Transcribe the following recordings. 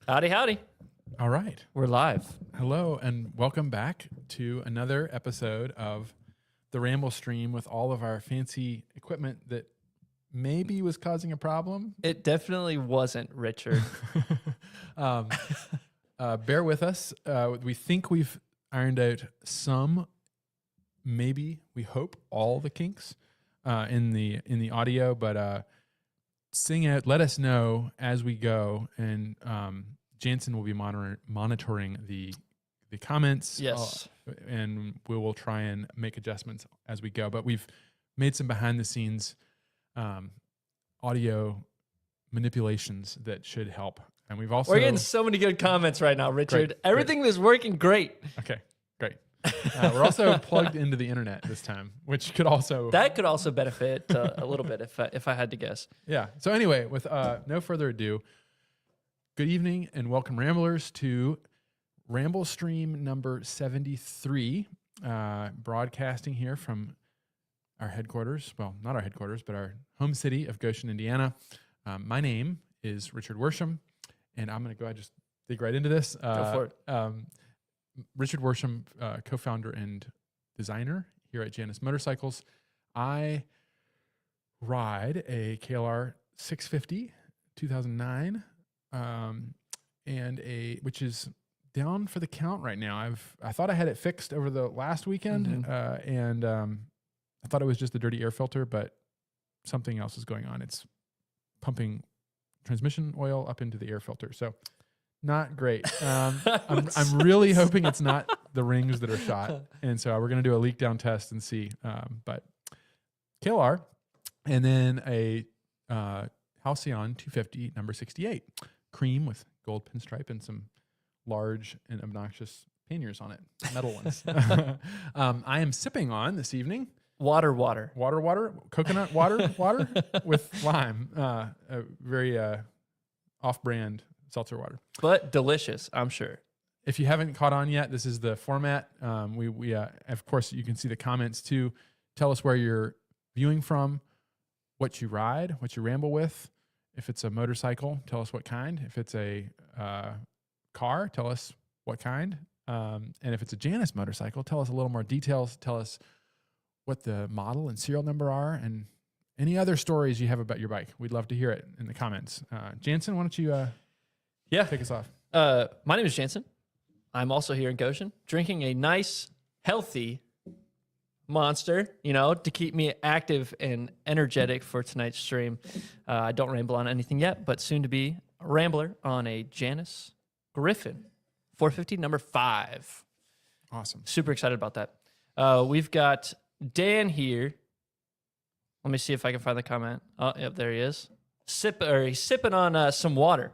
Howdy, howdy. All right. We're live. Hello, and welcome back to another episode of the Ramblestream with all of our fancy equipment that maybe was causing a problem. It definitely wasn't, Richard. Bear with us. We think we've ironed out some, maybe, we hope, all the kinks in the audio, but let us know as we go, and Jansen will be monitoring the comments. Yes. And we will try and make adjustments as we go. But we've made some behind the scenes audio manipulations that should help. And we're getting so many good comments right now, Richard. Everything is working great. Okay, great. We're also plugged into the internet this time, which could also benefit a little bit if I had to guess. Yeah. So anyway, with no further ado, good evening and welcome, Ramblers, to Ramblestream number 73, broadcasting here from our headquarters. Well, not our headquarters, but our home city of Goshen, Indiana. My name is Richard Worsham, and I'm going to go ahead and just dig right into this. Go for it. Richard Worsham, co-founder and designer here at Janus Motorcycles. I ride a KLR 650 2009, which is down for the count right now. I thought I had it fixed over the last weekend, and I thought it was just the dirty air filter, but something else is going on. It's pumping transmission oil up into the air filter, so not great. I'm really hoping it's not the rings that are shot, and so we're going to do a leak down test and see. But KLR, and then a Halcyon 250 number 68, cream with gold pinstripe and some large and obnoxious panniers on it, metal ones. I am sipping on this evening Water, coconut water with lime, a very off-brand seltzer water, but delicious, I'm sure. If you haven't caught on yet, this is the format. We of course, you can see the comments too. Tell us where you're viewing from, what you ride, what you ramble with. If it's a motorcycle, tell us what kind. If it's a car, tell us what kind. And if it's a Janus motorcycle, tell us a little more details. Tell us what the model and serial number are, and any other stories you have about your bike. We'd love to hear it in the comments. Jansen, why don't you take us off? My name is Jansen. I'm also here in Goshen, drinking a nice, healthy Monster, to keep me active and energetic for tonight's stream. I don't ramble on anything yet, but soon to be a rambler on a Janus Griffin 450 number 5. Awesome. Super excited about that. We've got Dan here. Let me see if I can find the comment. Oh, yep, there he is. He's sipping on some water.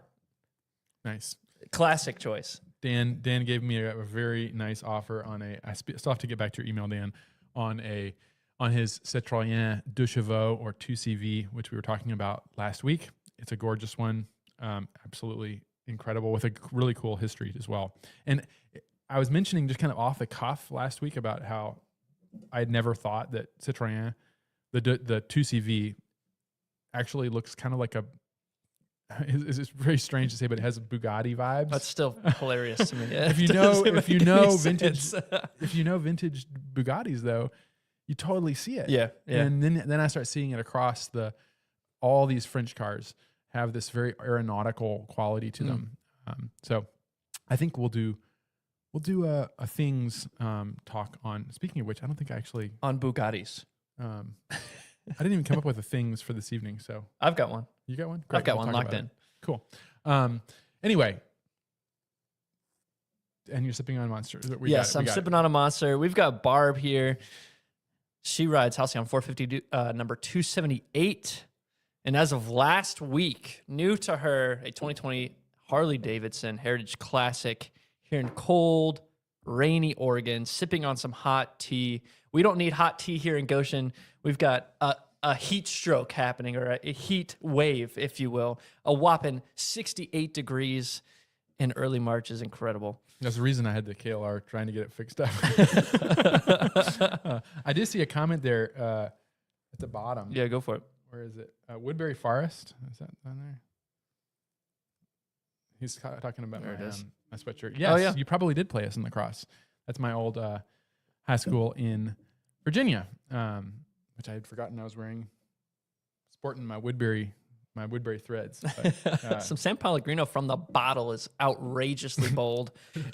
Nice. Classic choice. Dan gave me a very nice offer on I still have to get back to your email, Dan, on his Citroën 2 Chevaux or 2CV, which we were talking about last week. It's a gorgeous one, absolutely incredible, with a really cool history as well. And I was mentioning just kind of off the cuff last week about how I had never thought that Citroën, the 2CV, actually looks kind of like it's very strange to say, but it has Bugatti vibes. That's still hilarious to me. If you know vintage Bugattis, though, you totally see it. Yeah. And then I start seeing it across all these French cars have this very aeronautical quality to them. So I think we'll do a things talk on. Speaking of which, I don't think I actually on Bugattis. I didn't even come up with the things for this evening. So I've got one. You got one? Great. I've got one locked in. Cool. Anyway, and you're sipping on Monster. Yes, I'm sipping on a Monster. We've got Barb here. She rides Halcyon 450 number 278. And as of last week, new to her, a 2020 Harley Davidson Heritage Classic here in cold, rainy Oregon, sipping on some hot tea. We don't need hot tea here in Goshen. We've got a heat stroke happening, or a heat wave, if you will. A whopping 68 degrees in early March is incredible. That's the reason I had the KLR trying to get it fixed up. I did see a comment there at the bottom. Yeah, go for it. Where is it? Woodbury Forest. Is that on there? He's talking about There it is. my sweatshirt. Yes, yeah. you probably did play us in lacrosse. That's my old high school in Virginia, which I had forgotten I was wearing, sporting my Woodbury threads. But, Some San Pellegrino from the bottle is outrageously bold,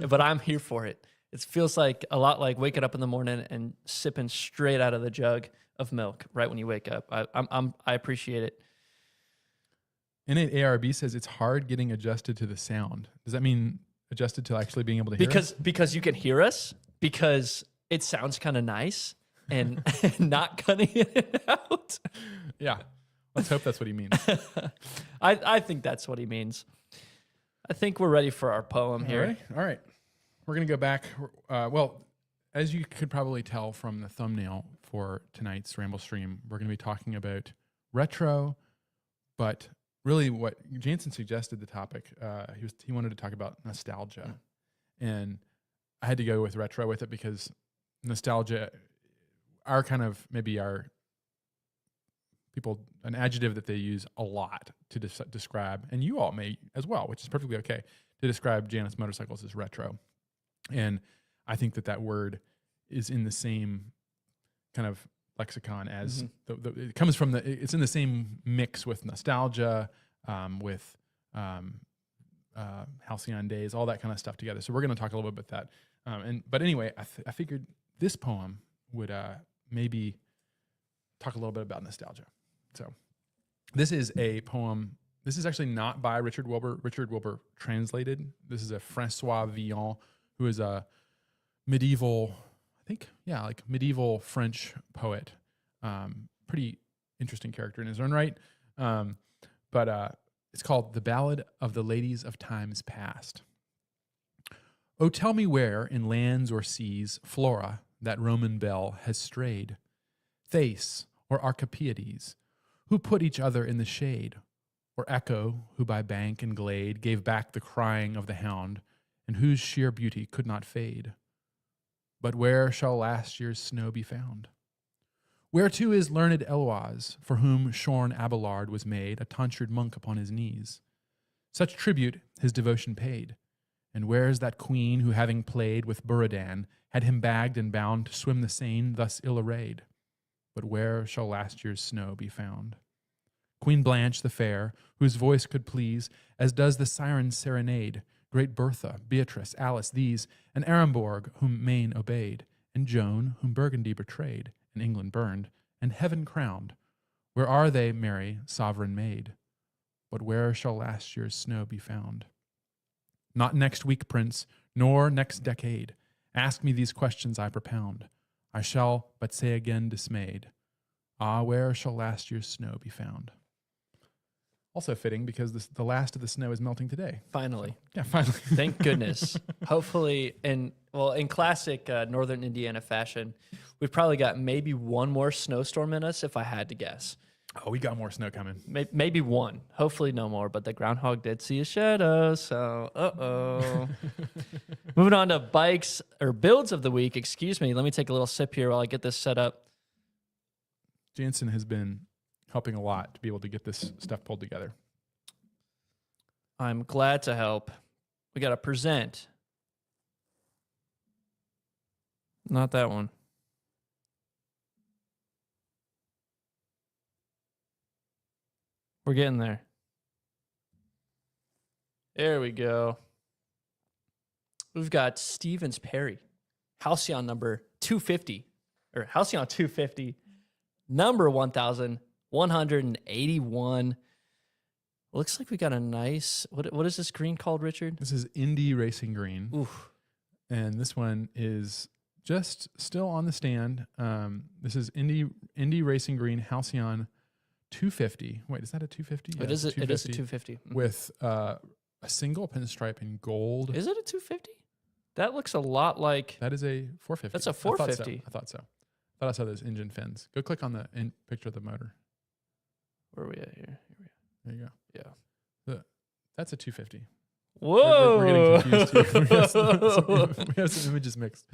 but I'm here for it. It feels like a lot like waking up in the morning and sipping straight out of the jug of milk right when you wake up. I appreciate it. Innate ARB says it's hard getting adjusted to the sound. Does that mean adjusted to actually being able to hear us? Because you can hear us, because it sounds kind of nice and not cutting it out. Yeah. Let's hope that's what he means. I think that's what he means. I think we're ready for our poem here. All right. We're going to go back. Well, as you could probably tell from the thumbnail for tonight's Ramblestream, we're going to be talking about retro, but really what Jansen suggested the topic, he wanted to talk about nostalgia. And I had to go with retro with it because nostalgia, people, an adjective that they use a lot to describe, and you all may as well, which is perfectly okay, to describe Janus motorcycles as retro. And I think that word is in the same kind of lexicon as it comes from it's in the same mix with nostalgia, with halcyon days, all that kind of stuff together. So we're going to talk a little bit about that. But anyway, I figured this poem would maybe talk a little bit about nostalgia. So this is a poem. This is actually not by Richard Wilbur. Richard Wilbur translated. This is a Francois Villon, who is a medieval French poet. Pretty interesting character in his own right. But it's called The Ballad of the Ladies of Times Past. Oh, tell me where in lands or seas Flora, that Roman belle, has strayed. Thais or Archipeades, who put each other in the shade, or Echo, who by bank and glade gave back the crying of the hound, and whose sheer beauty could not fade. But where shall last year's snow be found? Whereto is learned Eloise, for whom shorn Abelard was made a tonsured monk upon his knees? Such tribute his devotion paid. And where's that queen who, having played with Buridan, had him bagged and bound to swim the Seine thus ill-arrayed? But where shall last year's snow be found? Queen Blanche the fair, whose voice could please, as does the siren's serenade, great Bertha, Beatrice, Alice, these, and Aremborg, whom Maine obeyed, and Joan, whom Burgundy betrayed, and England burned, and heaven crowned. Where are they, Mary, sovereign maid? But where shall last year's snow be found? Not next week, Prince, nor next decade. Ask me these questions I propound. I shall but say again dismayed, ah, where shall last year's snow be found? Also fitting because the last of the snow is melting today. Finally. So, yeah, finally. Thank goodness. Hopefully, in classic Northern Indiana fashion, we've probably got maybe one more snowstorm in us if I had to guess. Oh, we got more snow coming. Maybe one. Hopefully no more, but the groundhog did see a shadow, so uh-oh. Moving on to bikes or builds of the week. Excuse me. Let me take a little sip here while I get this set up. Jansen has been helping a lot to be able to get this stuff pulled together. I'm glad to help. We got to present. Not that one. We're getting there. There we go. We've got Stevens Perry, Halcyon number 250, or Halcyon 250, number 1,181. Looks like we got a nice, what is this green called, Richard? This is Indy Racing Green. Oof. And this one is just still on the stand. This is Indy Racing Green Halcyon 250. Wait, is that a 250? Yeah, it is a 250. With a single pinstripe in gold. Is it a 250? That looks a lot like... That is a 450. That's a 450. I thought so. I thought I saw those engine fins. Go click on the picture of the motor. Where are we at here? There you go. Yeah. That's a 250. Whoa! We're getting confused here. We have some images mixed.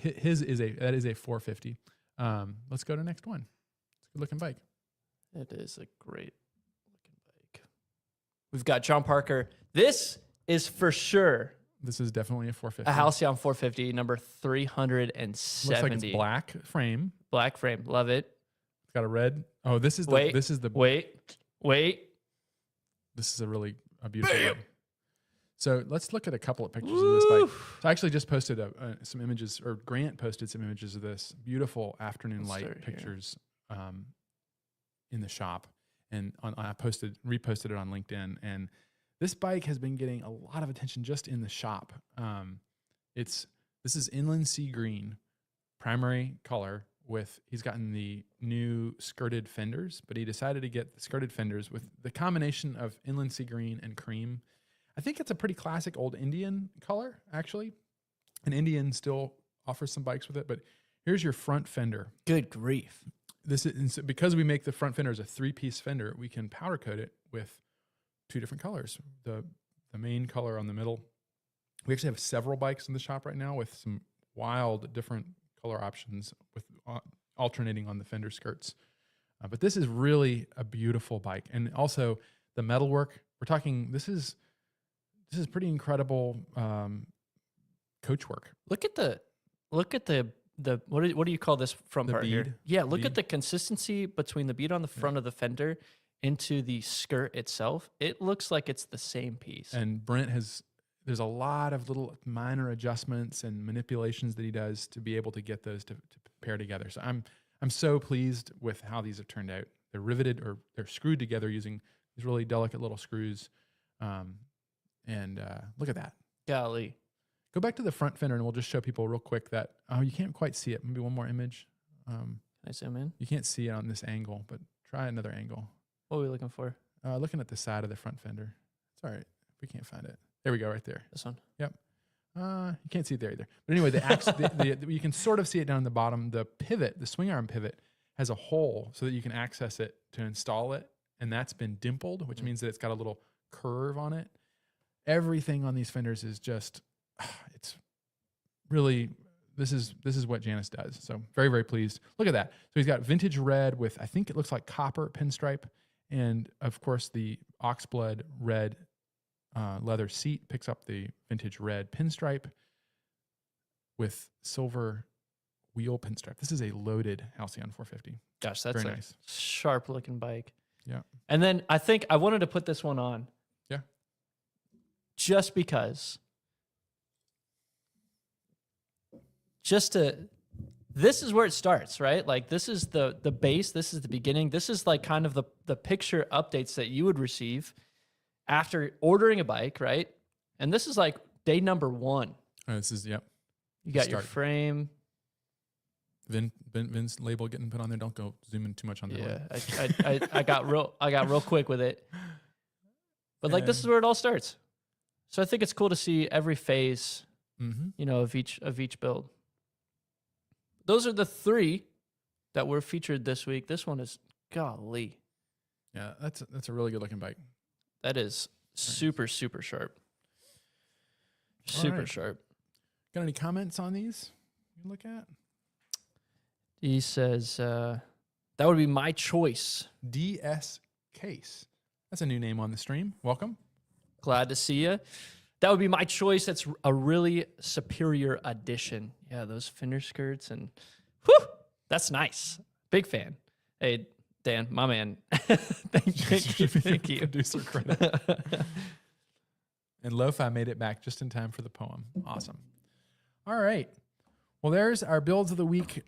His is a 450. Let's go to the next one. It's a good looking bike. It is a great looking bike. We've got John Parker. This is for sure This is definitely a 450. a Halcyon 450, number 370. Looks like it's black frame. Black frame. Love it. It's got a red. Oh, this is Wait. this is the Wait. This is a beautiful bike. So let's look at a couple of pictures of this bike. So I actually just posted some images, or Grant posted some images of this beautiful afternoon light pictures in the shop, and I reposted it on LinkedIn. And this bike has been getting a lot of attention just in the shop. This is inland sea green, primary color. He's gotten the new skirted fenders, but he decided to get the skirted fenders with the combination of inland sea green and cream. I think it's a pretty classic old Indian color, actually. And Indian still offers some bikes with it, but here's your front fender. Good grief. This is because we make the front fender as a 3-piece fender, we can powder coat it with 2 different colors. The main color on the middle. We actually have several bikes in the shop right now with some wild different color options with alternating on the fender skirts. But this is really a beautiful bike. And also the metalwork, we're talking, this is pretty incredible coach work. Look at the what do you call this front part bead. here? Yeah, look Bead. at the consistency between the bead on the front of the fender into the skirt itself. It looks like it's the same piece. And Brent there's a lot of little minor adjustments and manipulations that he does to be able to get those to pair together. So I'm so pleased with how these have turned out. They're riveted, or they're screwed together using these really delicate little screws. And look at that. Golly. Go back to the front fender and we'll just show people real quick that, you can't quite see it. Maybe one more image. Can I zoom in? You can't see it on this angle, but try another angle. What are we looking for? Looking at the side of the front fender. It's all right. We can't find it. There we go, right there. This one? Yep. You can't see it there either. But anyway, you can sort of see it down the bottom. The pivot, the swing arm pivot, has a hole so that you can access it to install it. And that's been dimpled, which means that it's got a little curve on it. Everything on these fenders is just, it's really, this is what Janus does. So very, very pleased. Look at that. So he's got vintage red with, I think it looks like copper pinstripe. And of course the oxblood red leather seat picks up the vintage red pinstripe with silver wheel pinstripe. This is a loaded Halcyon 450. Gosh, that's very a nice, sharp looking bike. Yeah. And then I think I wanted to put this one on. Yeah. Just because. This is where it starts, right? Like this is the base, this is the beginning. This is like kind of the picture updates that you would receive after ordering a bike, right? And this is like day number 1. This is, yep. You got your frame. Vin's label getting put on there. Don't go zoom in too much on the Yeah, I got real quick with it. But like this is where it all starts. So I think it's cool to see every phase, of each build. Those are the 3 that were featured this week. This one is golly. Yeah, that's a really good looking bike. That is super, super sharp. Super sharp. Got any comments on these you can look at? He says, that would be my choice. DS Case. That's a new name on the stream. Welcome. Glad to see you. That would be my choice. That's a really superior addition. Yeah, those fender skirts and that's nice. Big fan. Hey, Dan, my man. Thank you. Producer credit. And Lo-Fi made it back just in time for the poem. Awesome. All right. Well, there's our builds of the week.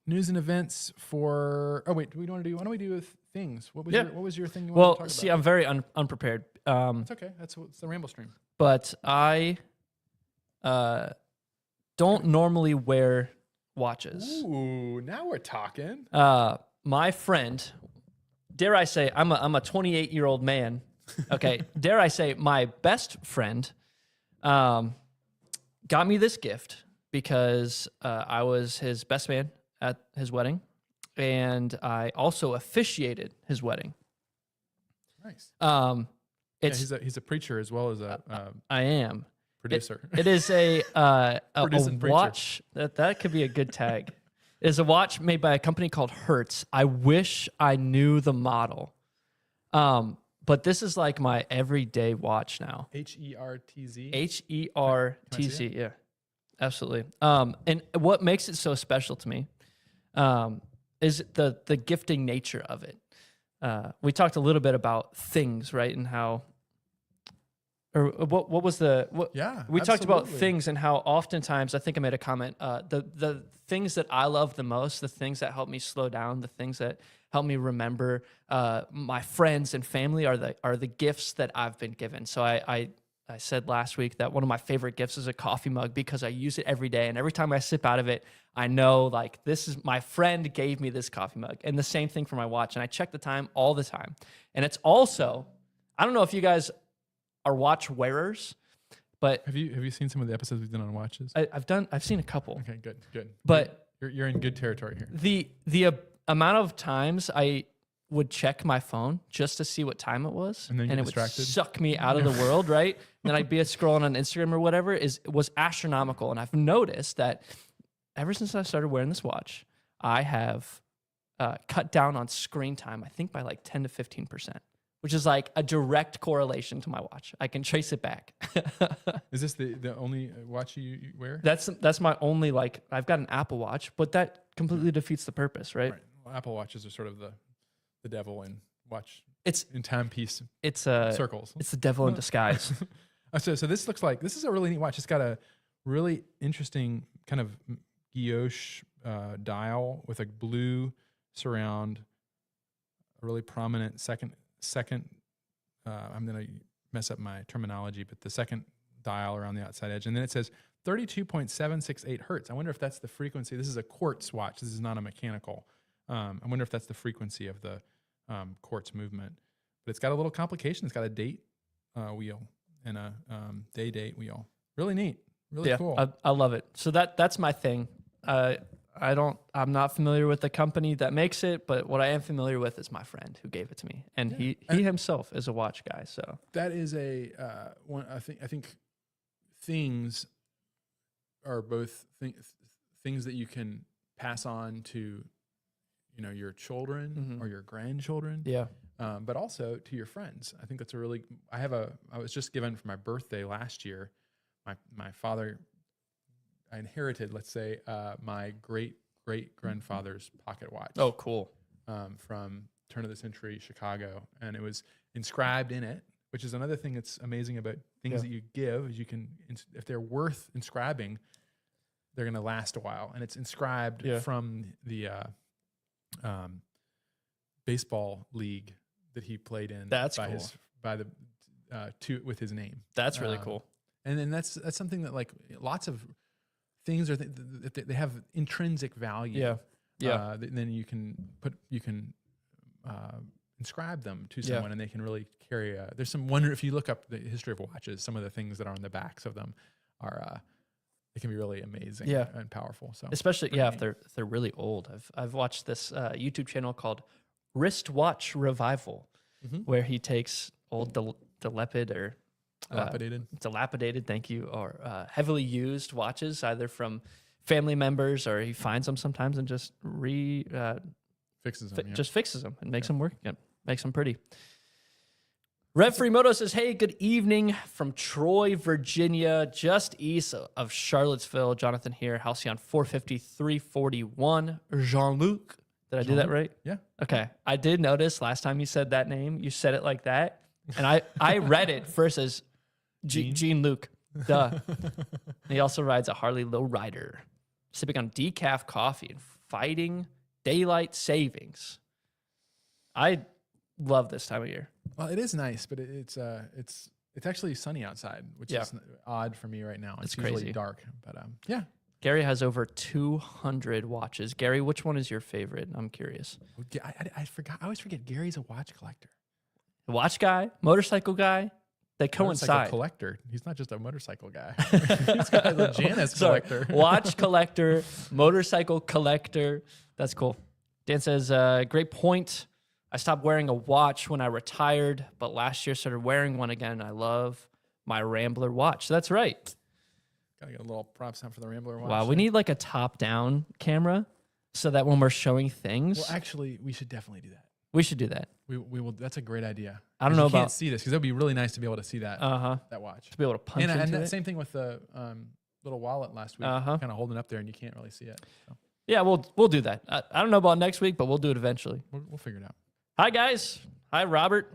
News and events for. Oh wait, why don't we do things? What was your thing? You wanted to talk about? See, I'm very unprepared. It's okay. It's the Ramblestream. But I don't normally wear watches. Ooh, now we're talking. My friend, dare I say, I'm a 28-year-old man. Okay, dare I say, my best friend, got me this gift because I was his best man at his wedding, and I also officiated his wedding. Nice. He's a preacher as well as I am producer. It is a watch that could be a good tag. It is a watch made by a company called Hertz. I wish I knew the model, but this is like my everyday watch now. HERTZ. HERTZ. Yeah, absolutely. And what makes it so special to me is the gifting nature of it. We talked a little bit about things, right? And how, or what was the, we talked about things and how oftentimes, I think I made a comment, the things that I love the most, the things that help me slow down, the things that help me remember my friends and family are the gifts that I've been given. So I said last week that one of my favorite gifts is a coffee mug because I use it every day. And every time I sip out of it, I know like this is my friend gave me this coffee mug. And the same thing for my watch. And I check the time all the time. And it's also, I don't know if you guys are watch wearers, but have you seen some of the episodes we've done on watches? I've seen a couple. Okay, good. But you're in good territory here. The amount of times I would check my phone just to see what time it was, and it would suck me out of the world, right? And then I'd be scrolling on Instagram or whatever, was astronomical. And I've noticed that ever since I started wearing this watch, I have cut down on screen time, I think by like 10 to 15%, which is like a direct correlation to my watch. I can trace it back. Is this the only watch you wear? That's my only, like, I've got an Apple Watch, but that completely defeats the purpose, right? Well, Apple Watches are sort of the devil in watch. It's in timepiece. It's circles. It's the devil in disguise. So this looks like, this is a really neat watch. It's got a really interesting kind of guilloche dial with a blue surround, a really prominent second. I'm gonna mess up my terminology, but the second dial around the outside edge, and then it says 32.768 hertz. I wonder if that's the frequency. This is a quartz watch. This is not a mechanical. I wonder if that's the frequency of the quartz movement. But it's got a little complication. It's got a date wheel and a day date wheel. Really neat. Really cool. I love it. So that's my thing. I'm not familiar with the company that makes it, but what I am familiar with is my friend who gave it to me, and he himself is a watch guy. So that is a one. I think things are both things that you can pass on to, your children or your grandchildren. Yeah. But also to your friends. I think that's a really. I was just given for my birthday last year. My father. I inherited, let's say, my great grandfather's pocket watch. Oh, cool. From turn of the century Chicago, and it was inscribed in it, which is another thing that's amazing about things that you give. Is you can, if they're worth inscribing, they're going to last a while, and it's inscribed from the baseball league that he played in. That's cool. With his name. That's really cool. And then that's something that, like, lots of things are they have intrinsic value. Then you can inscribe them to someone, and they can really carry there's some wonder. If you look up the history of watches, some of the things that are on the backs of them are they can be really amazing and powerful. So especially if they're really old. I've watched this YouTube channel called Wristwatch Revival, where he takes old dilapidated, thank you, or heavily used watches, either from family members, or he finds them sometimes and just fixes them. Just fixes them and makes them work again, makes them pretty. Rev Free Moto says, hey, good evening from Troy, Virginia, just east of Charlottesville. Jonathan here, Halcyon 450 341. Jean-Luc. Did I do that right? Yeah. Okay. I did notice last time you said that name, you said it like that. And I read it first as Jean-Luc. Duh. He also rides a Harley Lowrider, sipping on decaf coffee and fighting daylight savings. I love this time of year. Well, it is nice, but it's actually sunny outside, which is odd for me right now. It's usually crazy. Dark, but Gary has over 200 watches. Gary, which one is your favorite? I'm curious. I forgot. I always forget Gary's a watch collector. Watch guy, motorcycle guy, they coincide. Motorcycle collector. He's not just a motorcycle guy. He's got a Janus collector. Watch collector, motorcycle collector. That's cool. Dan says, great point. I stopped wearing a watch when I retired, but last year started wearing one again. I love my Rambler watch. That's right. Gotta get a little props out for the Rambler watch. Wow, we need like a top-down camera so that when we're showing things. Well, actually, we should definitely do that. We should do that. We will. That's a great idea. I don't know you about can't see this because it would be really nice to be able to see that that watch. to be able to punch into And it. same thing with the little wallet last week. Kind of holding up there and you can't really see it. So. Yeah, we'll do that. I don't know about next week, but we'll do it eventually. We'll figure it out. Hi guys. Hi Robert.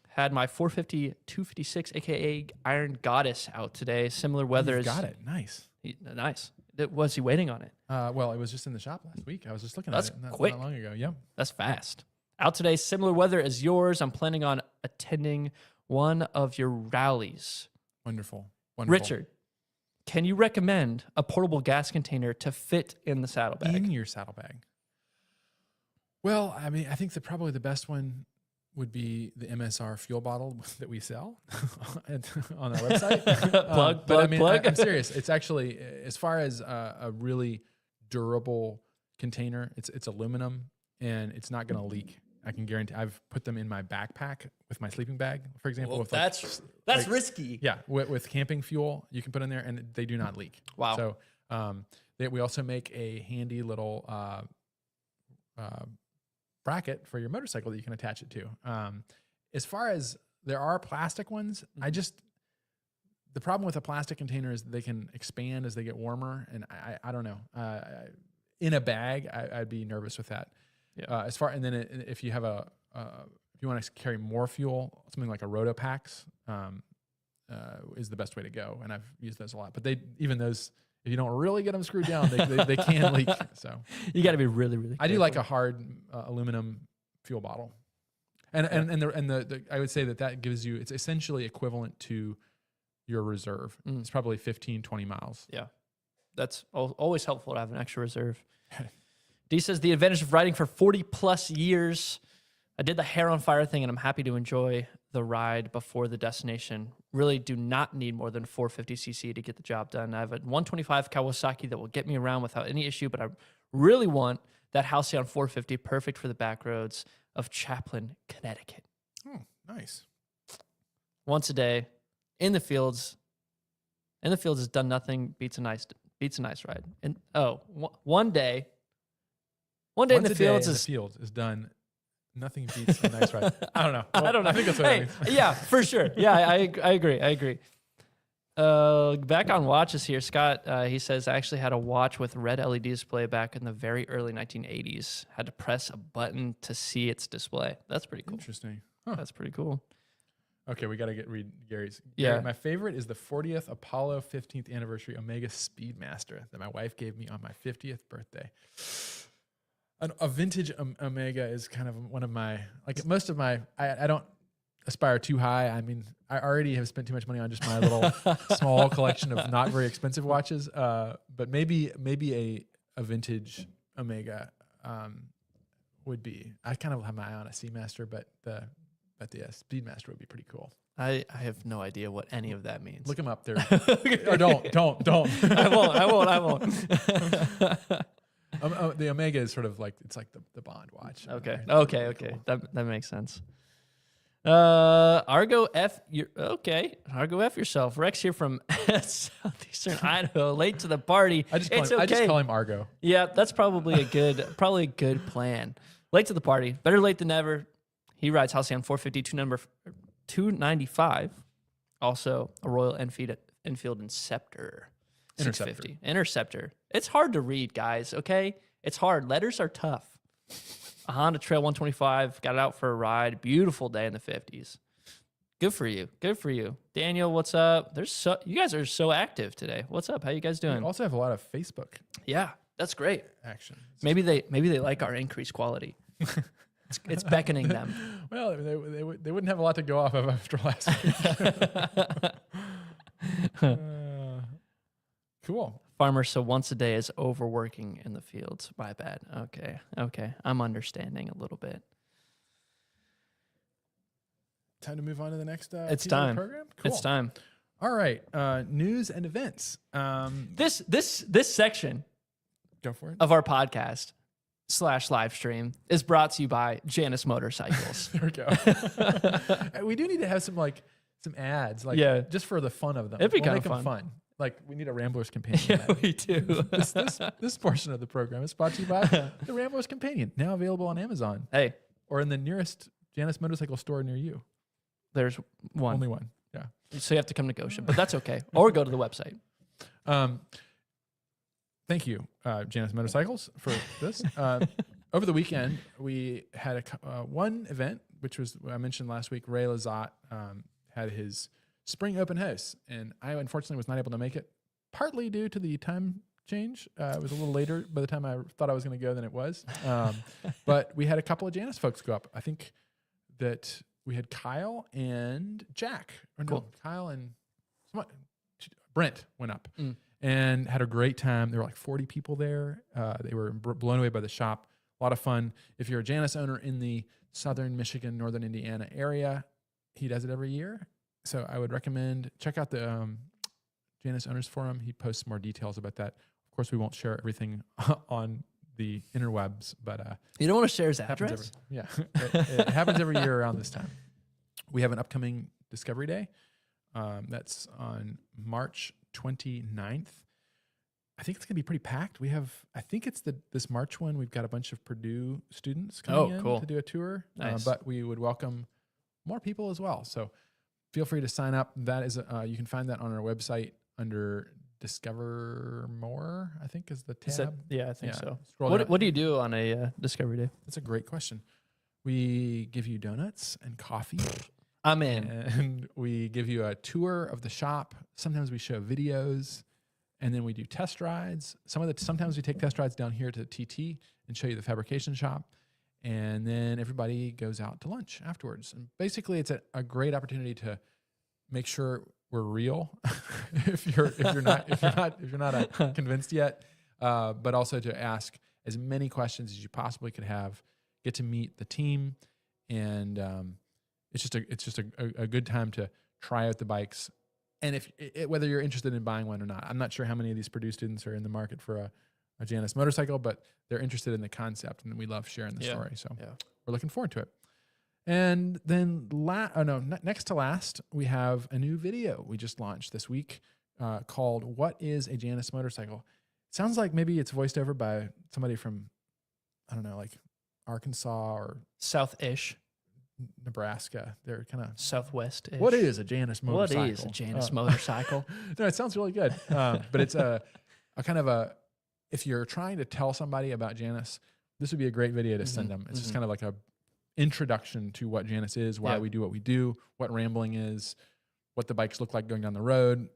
Had my 450 256 aka Iron Goddess out today. Similar weather. You've got it. Nice. Nice. Was he waiting on it? Well, it was just in the shop last week. I was just looking That's at it quick. not long ago. Yep. That's fast. Out today, similar weather as yours. I'm planning on attending one of your rallies. Wonderful. Richard, can you recommend a portable gas container to fit in the saddlebag? In your saddlebag. Well, I mean, I think probably the best one would be the MSR fuel bottle that we sell on our website. plug. I'm serious. It's actually, as far as a really durable container, it's aluminum and it's not going to leak. I can guarantee. I've put them in my backpack with my sleeping bag, for example. Well, with that's risky. Yeah, with camping fuel, you can put in there and they do not leak. Wow. So we also make a handy little bracket for your motorcycle that you can attach it to. As far as there are plastic ones, the problem with a plastic container is they can expand as they get warmer, and I don't know. In a bag, I'd be nervous with that. Yeah. And then if you have if you want to carry more fuel, something like a Rotopax is the best way to go, and I've used those a lot. But even those, if you don't really get them screwed down, they can leak. So you got to be really, really careful. I do like a hard aluminum fuel bottle, and I would say that gives you, it's essentially equivalent to your reserve. It's probably 15, 20 miles. Yeah, that's always helpful to have an extra reserve. D says, the advantage of riding for 40 plus years. I did the hair on fire thing and I'm happy to enjoy the ride before the destination. Really do not need more than 450cc to get the job done. I have a 125 Kawasaki that will get me around without any issue, but I really want that Halcyon 450, perfect for the back roads of Chaplin, Connecticut. Oh, nice. Once a day, in the fields. In the fields has done nothing, beats a nice ride. And one day in the fields is done. Nothing beats a nice ride. I don't know. Well, I don't know. I think that's what it means. Yeah, for sure. Yeah, I agree. Back on watches here, Scott. He says, I actually had a watch with red LED display back in the very early 1980s. Had to press a button to see its display. That's pretty cool. Interesting. Huh. That's pretty cool. Okay, we got to read Gary's. Yeah. Gary, my favorite is the 40th Apollo 15th anniversary Omega Speedmaster that my wife gave me on my 50th birthday. A vintage Omega is kind of one of my, like most of my, I don't aspire too high. I mean, I already have spent too much money on just my little small collection of not very expensive watches. But maybe a vintage Omega would be. I kind of have my eye on a Seamaster, but the Speedmaster would be pretty cool. I have no idea what any of that means. Look them up there. Or don't. I won't. The Omega is sort of like, it's like the Bond watch. Okay. Cool. That makes sense. Argo F yourself. Rex here from Southeastern Idaho, late to the party. I just call him Argo. Yeah, that's probably a good plan. Late to the party, better late than never. He rides Halcyon 450 295. Also a Royal Enfield Inceptor. 650. Interceptor. It's hard to read, guys, okay? It's hard. Letters are tough. A Honda Trail 125. Got it out for a ride. Beautiful day in the 50s. Good for you. Daniel, what's up? You guys are so active today. What's up? How you guys doing? We also have a lot of Facebook Yeah, that's great. action. Maybe they like our increased quality. It's beckoning them. Well, they wouldn't have a lot to go off of after last week. Cool. Farmer, so once a day is overworking in the fields. My bad. Okay. I'm understanding a little bit. Time to move on to the next It's piece of time. the program? Cool. It's time. All right. News and events. This section Go for it. of our podcast / live stream is brought to you by Janus Motorcycles. There we go. We do need to have some ads, just for the fun of them. It'd be We'll kind make of them fun. Like, we need a Ramblers Companion. Yeah, we do. This portion of the program is brought to you by the Ramblers Companion, now available on Amazon. Hey, or in the nearest Janus motorcycle store near you. There's one. Only one. Yeah. So you have to come to Goshen, but that's okay. Or go to the website. Thank you, Janus Motorcycles, for this. Over the weekend, we had one event, which was I mentioned last week. Ray Lazat had his spring open house, and I unfortunately was not able to make it, partly due to the time change. It was a little later by the time I thought I was going to go than it was. But we had a couple of Janus folks go up. I think that we had Kyle and Jack. Or no, Kyle and Brent went up. And had a great time. There were like 40 people there. They were blown away by the shop. A lot of fun. If you're a Janus owner in the southern Michigan, northern Indiana area, he does it every year. So I would recommend check out the Janus Owners Forum. He posts more details about that. Of course, we won't share everything on the interwebs, but you don't want to share his address? It happens every year around this time. We have an upcoming Discovery Day. That's on March 29th. I think it's going to be pretty packed. I think it's this March one. We've got a bunch of Purdue students coming in to do a tour. Nice. But we would welcome more people as well. So feel free to sign up. That is, you can find that on our website under Discover More, I think is the tab. I think so. What do you do on a Discovery Day? That's a great question. We give you donuts and coffee. I'm in. And we give you a tour of the shop. Sometimes we show videos, and then we do test rides. Sometimes we take test rides down here to TT and show you the fabrication shop. And then everybody goes out to lunch afterwards. And basically it's a great opportunity to make sure we're real if you're not convinced yet, but also to ask as many questions as you possibly could have, get to meet the team, and it's just a good time to try out the bikes. And whether you're interested in buying one or not, I'm not sure how many of these Purdue students are in the market for a Janus motorcycle, but they're interested in the concept, and we love sharing the story. So we're looking forward to it. And then next to last, we have a new video we just launched this week called "What is a Janus Motorcycle?" It sounds like maybe it's voiced over by somebody from, I don't know, like Arkansas or South-ish. Nebraska. They're kind of Southwest-ish. What is a Janus motorcycle? What is a Janus motorcycle? No, it sounds really good. But it's a kind of if you're trying to tell somebody about Janus, this would be a great video to send them. It's just kind of like a introduction to what Janus is, why we do what we do, what rambling is, what the bikes look like going down the road,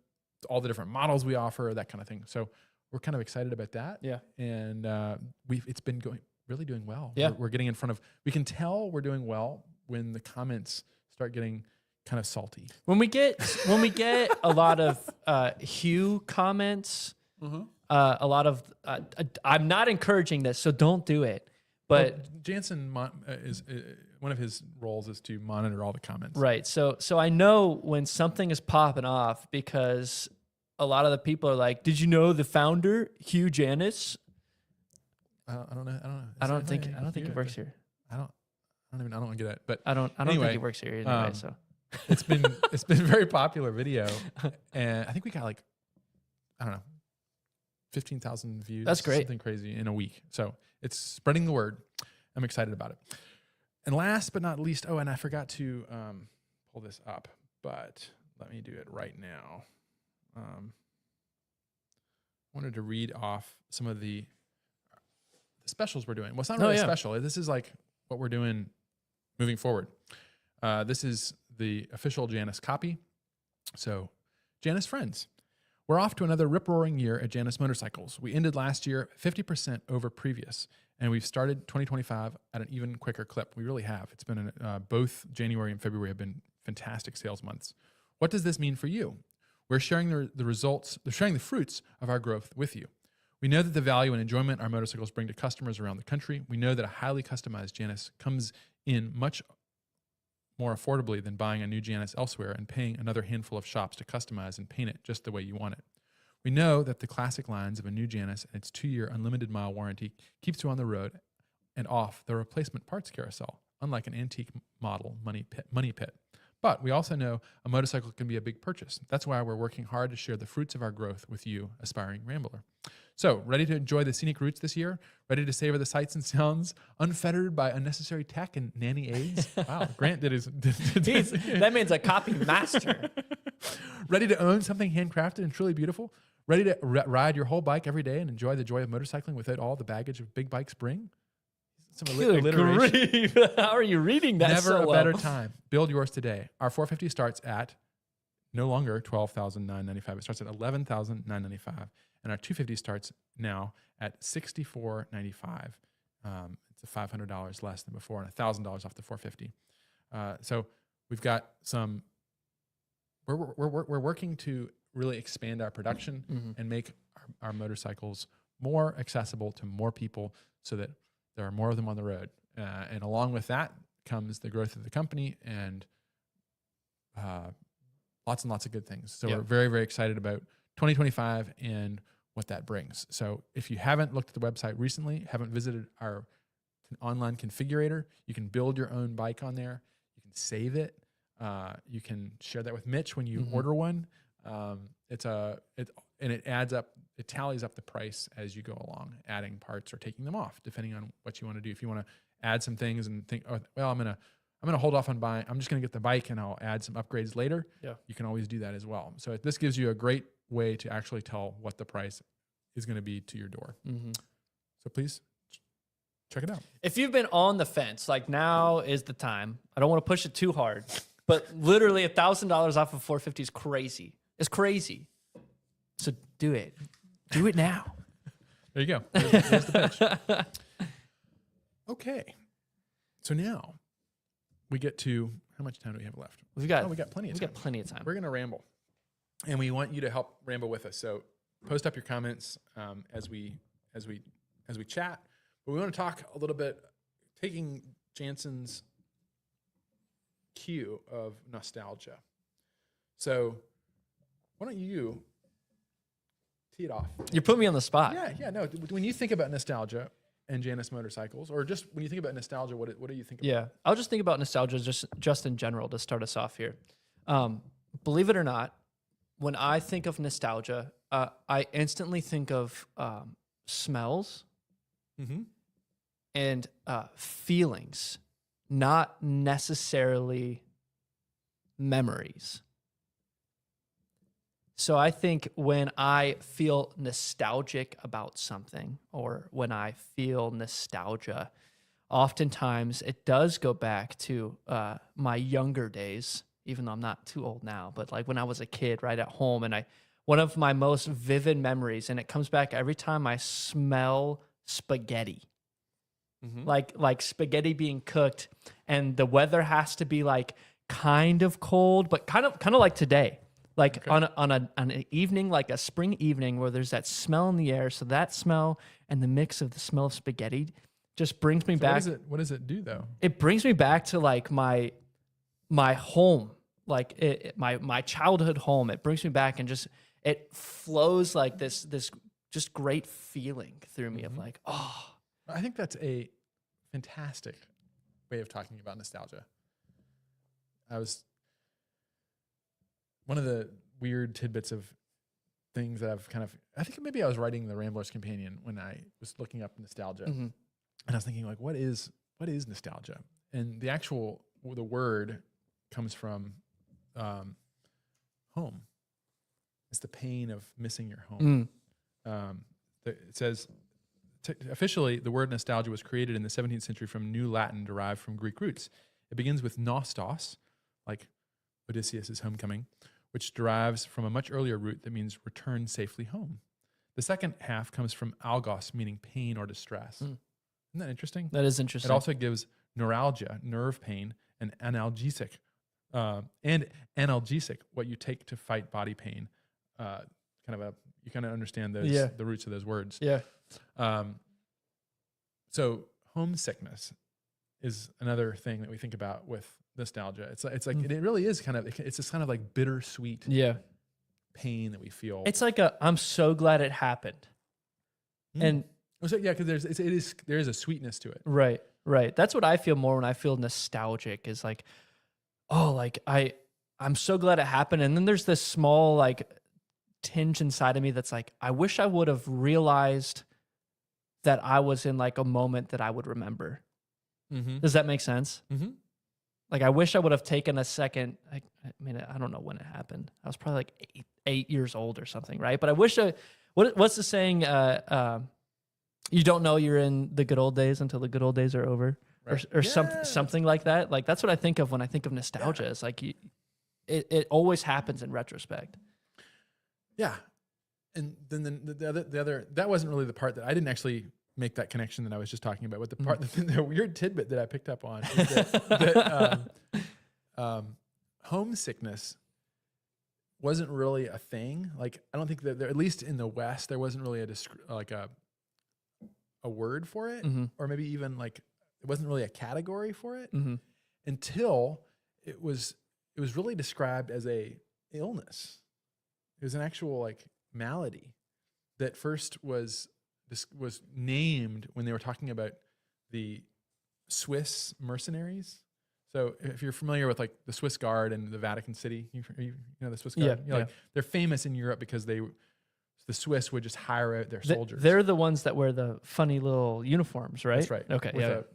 all the different models we offer, that kind of thing. So we're kind of excited about that. Yeah. And it's been really doing well. Yeah. We're getting in front of, we can tell we're doing well when the comments start getting kind of salty. When we get a lot of Hugh comments, a lot of I'm not encouraging this, so don't do it. But Jansen is one of his roles is to monitor all the comments. Right. So I know when something is popping off, because a lot of the people are like, "Did you know the founder, Hugh Janus?" I don't know. I don't think he works here. I don't get it. But I don't think he works here anyway. So it's been a very popular video, and I think we got like, I don't know, 15,000 views. That's great. Something crazy in a week. So it's spreading the word. I'm excited about it. And last but not least, and I forgot to pull this up, but let me do it right now. I wanted to read off some of the specials we're doing. Well, it's not really special. This is like what we're doing moving forward. This is the official Janus copy. So, Janus friends, we're off to another rip-roaring year at Janus Motorcycles. We ended last year 50% over previous, and we've started 2025 at an even quicker clip. We really have. It's been both January and February have been fantastic sales months. What does this mean for you? We're sharing the results, sharing the fruits of our growth with you. We know that the value and enjoyment our motorcycles bring to customers around the country. We know that a highly customized Janus comes in much more affordably than buying a new Janus elsewhere and paying another handful of shops to customize and paint it just the way you want it. We know that the classic lines of a new Janus and its 2-year unlimited mile warranty keeps you on the road and off the replacement parts carousel, unlike an antique model money pit. But we also know a motorcycle can be a big purchase. That's why we're working hard to share the fruits of our growth with you, aspiring Rambler. So, ready to enjoy the scenic routes this year? Ready to savor the sights and sounds, unfettered by unnecessary tech and nanny aids? Wow, Grant did his. That means a copy master. Ready to own something handcrafted and truly beautiful? Ready to ride your whole bike every day and enjoy the joy of motorcycling without all the baggage of big bikes bring? Some Good alliteration. grief. How are you reading that Never so a well? better time. Build yours today. Our 450 starts at no longer $12,995. It starts at $11,995, and our 250 starts now at $64.95. It's $500 less than before, and $1,000 off the 450. So we've got some. We're working to really expand our production and make our motorcycles more accessible to more people, so that there are more of them on the road. And along with that comes the growth of the company and lots and lots of good things. So we're very, very excited about 2025 and what that brings. So if you haven't looked at the website recently, haven't visited our online configurator, you can build your own bike on there. You can save it. You can share that with Mitch when you order one. It adds up. It tallies up the price as you go along, adding parts or taking them off, depending on what you want to do. If you want to add some things and think, oh, well, I'm gonna hold off on buying. I'm just gonna get the bike and I'll add some upgrades later. Yeah, you can always do that as well. So this gives you a great way to actually tell what the price is going to be to your door. So please check it out. If you've been on the fence, like, now is the time. I don't want to push it too hard, but literally $1,000 off of 450 is crazy. It's crazy. So do it. Do it now. There you go. There's the pitch. Okay. So now we get to, how much time do we have left? We got plenty of time. We got plenty of time. We're going to ramble. And we want you to help ramble with us. So post up your comments as we chat. But we want to talk a little bit, taking Jansen's cue of nostalgia. So why don't you tee it off? You put me on the spot. Yeah, no. When you think about nostalgia and Janus motorcycles, or just when you think about nostalgia, what do you think about? Yeah, I'll just think about nostalgia just in general to start us off here. Believe it or not, when I think of nostalgia, I instantly think of smells and feelings, not necessarily memories. So I think when I feel nostalgic about something, or when I feel nostalgia, oftentimes it does go back to my younger days, even though I'm not too old now, but like when I was a kid right at home. And one of my most vivid memories, and it comes back every time I smell spaghetti. Like spaghetti being cooked, and the weather has to be like kind of cold, but kind of like today. Like on an evening, like a spring evening, where there's that smell in the air. So that smell and the mix of the smell of spaghetti just brings me back. What does it do though? It brings me back to like my home, like my childhood home. It brings me back, and just it flows like this just great feeling through me of like, oh. I think that's a fantastic way of talking about nostalgia. One of the weird tidbits of things that I think maybe I was writing the Rambler's Companion when I was looking up nostalgia, and I was thinking, like, what is nostalgia? And the word comes from home. It's the pain of missing your home. It says, officially, the word nostalgia was created in the 17th century from New Latin derived from Greek roots. It begins with nostos, like Odysseus' homecoming, which derives from a much earlier root that means return safely home. The second half comes from algos, meaning pain or distress. Isn't that interesting? That is interesting. It also gives neuralgia, nerve pain, and analgesic, what you take to fight body pain. You kind of understand the roots of those words. Yeah. So homesickness is another thing that we think about with nostalgia. It's like it really is it's this kind of like bittersweet pain that we feel. It's like I'm so glad it happened. And so, because there is a sweetness to it. Right. That's what I feel more when I feel nostalgic, is like, oh, like I'm so glad it happened. And then there's this small like tinge inside of me that's like, I wish I would have realized that I was in like a moment that I would remember. Mm-hmm. Does that make sense? Mm-hmm. Like, I wish I would have taken a second. I mean, I don't know when it happened. I was probably like 8 years old or something, right? But I wish what's the saying? You don't know you're in the good old days until the good old days are over, Right. or something like that. Like, that's what I think of when I think of nostalgia. It's like it always happens in retrospect. Yeah. And then the other that wasn't really the part that I didn't actually make that connection that I was just talking about. But the part, the weird tidbit that I picked up on is that homesickness wasn't really a thing. Like, I don't think that at least in the West, there wasn't really a word for it, or maybe even like it wasn't really a category for it until it was really described as a illness. It was an actual like malady that first was named when they were talking about the Swiss mercenaries. So if you're familiar with like the Swiss Guard and the Vatican City, you know the Swiss Guard? Yeah, Like, they're famous in Europe because the Swiss would just hire out their soldiers. They're the ones that wear the funny little uniforms, right? That's right. Okay, With a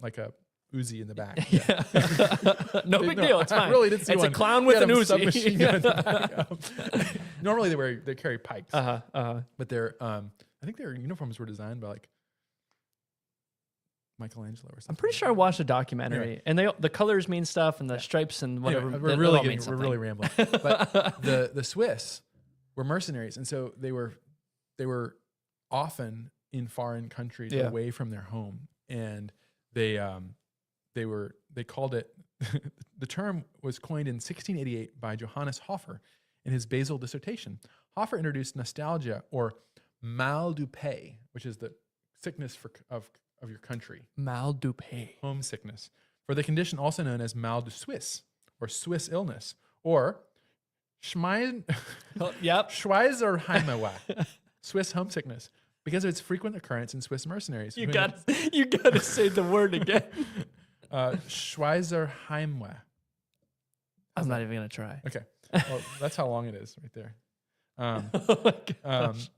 Uzi in the back. Yeah. No big deal. It's fine. I really did see it's one. a clown with an Uzi. Submachine gun in the back. Normally they carry pikes. But I think their uniforms were designed by like Michelangelo or something. I'm pretty sure I watched a documentary, and the colors mean stuff, and the stripes and whatever. Anyway, we're really rambling. But the Swiss were mercenaries, and so they were often in foreign countries away from their home, and they called it. The term was coined in 1688 by Johannes Hofer in his Basel dissertation. Hofer introduced nostalgia, or mal du pays, which is the sickness of your country. Mal du pays. Homesickness. For the condition also known as mal du Suisse, or Swiss illness, or Schweizerheimweh, Swiss homesickness, because of its frequent occurrence in Swiss mercenaries. You got to say the word again. Schweizerheimweh. I'm not even going to try. Okay. Well, that's how long it is right there. Oh my gosh.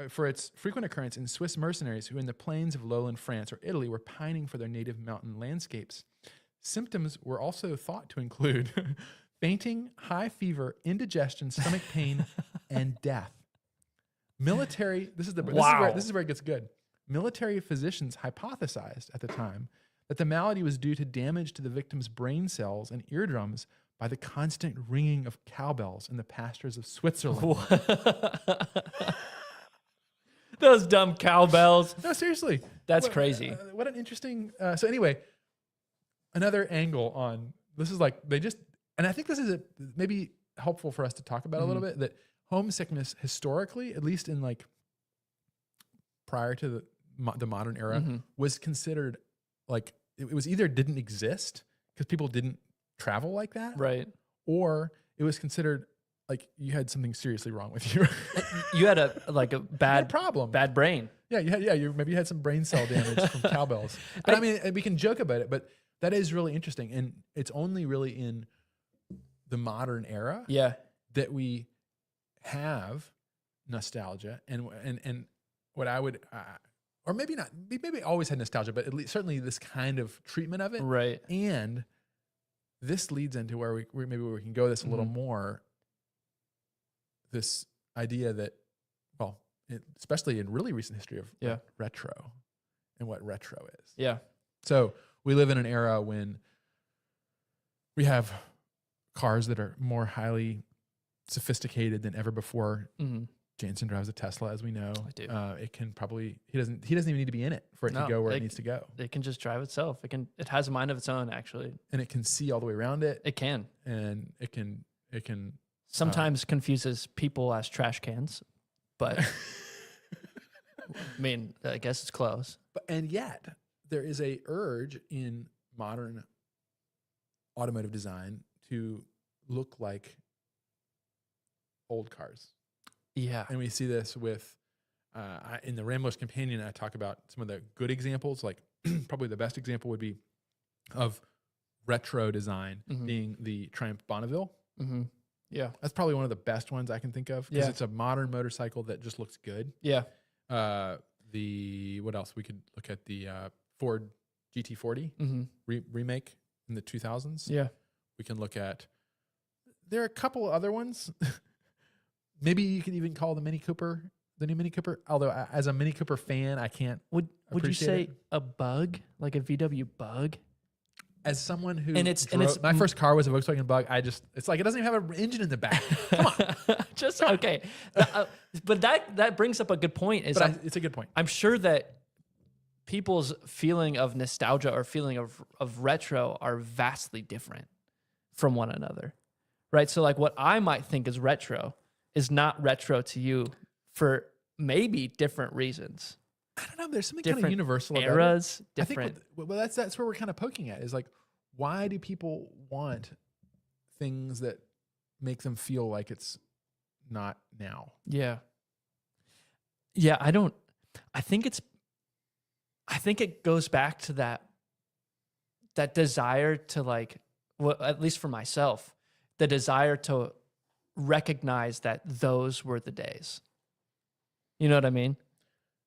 For its frequent occurrence in Swiss mercenaries who in the plains of lowland France or Italy were pining for their native mountain landscapes. Symptoms were also thought to include fainting, high fever, indigestion, stomach pain, and death. Military, this is where it gets good. Military physicians hypothesized at the time that the malady was due to damage to the victim's brain cells and eardrums by the constant ringing of cowbells in the pastures of Switzerland. Those dumb cowbells. No, seriously. That's crazy. What an interesting... so anyway, another angle on... This is like, and I think this is maybe helpful for us to talk about a little bit, that homesickness historically, at least in like prior to the modern era, was considered like, it was either didn't exist because people didn't travel like that. Right. Or it was considered like you had something seriously wrong with you. You had a bad problem, bad brain. Yeah, maybe you had some brain cell damage from cowbells. But I mean, we can joke about it, but that is really interesting, and it's only really in the modern era that we have nostalgia, and what I would, or maybe not, maybe always had nostalgia, but at least certainly this kind of treatment of it, right? And this leads into where we can go this a little more. This idea that, well, especially in really recent history of retro and what retro is. Yeah. So we live in an era when we have cars that are more highly sophisticated than ever before. Jansen drives a Tesla, as we know. I do. It can probably, he doesn't even need to be in it for it to go where it needs to go. It can just drive itself. It has a mind of its own, actually. And it can see all the way around it. It can. And it can sometimes confuses people as trash cans, but I mean, I guess it's close. And yet there is a urge in modern automotive design to look like old cars. Yeah. And we see this with, in the Rambler's Companion, I talk about some of the good examples, like probably the best example would be of retro design being the Triumph Bonneville. Yeah. That's probably one of the best ones I can think of because Yeah. it's a modern motorcycle that just looks good. Yeah. What else? We could look at the Ford GT40 remake in the 2000s. Yeah. We can look at, there are a couple other ones. Maybe you could even call the Mini Cooper, the new Mini Cooper. Although as a Mini Cooper fan, I can't. Would you say it. a Bug, like a VW Bug? As someone who it's my first car was a Volkswagen Bug, it's like it doesn't even have an engine in the back. Come on, just okay. But that brings up a good point. It's a good point. I'm sure that people's feeling of nostalgia or feeling of retro are vastly different from one another, right? So like what I might think is retro is not retro to you for maybe different reasons. I don't know. There's something kind of universal about eras, it. different. I think that's where we're kind of poking at is like, why do people want things that make them feel like it's not now? Yeah. Yeah. I think it goes back to that desire to like, well, at least for myself, the desire to recognize that those were the days. You know what I mean?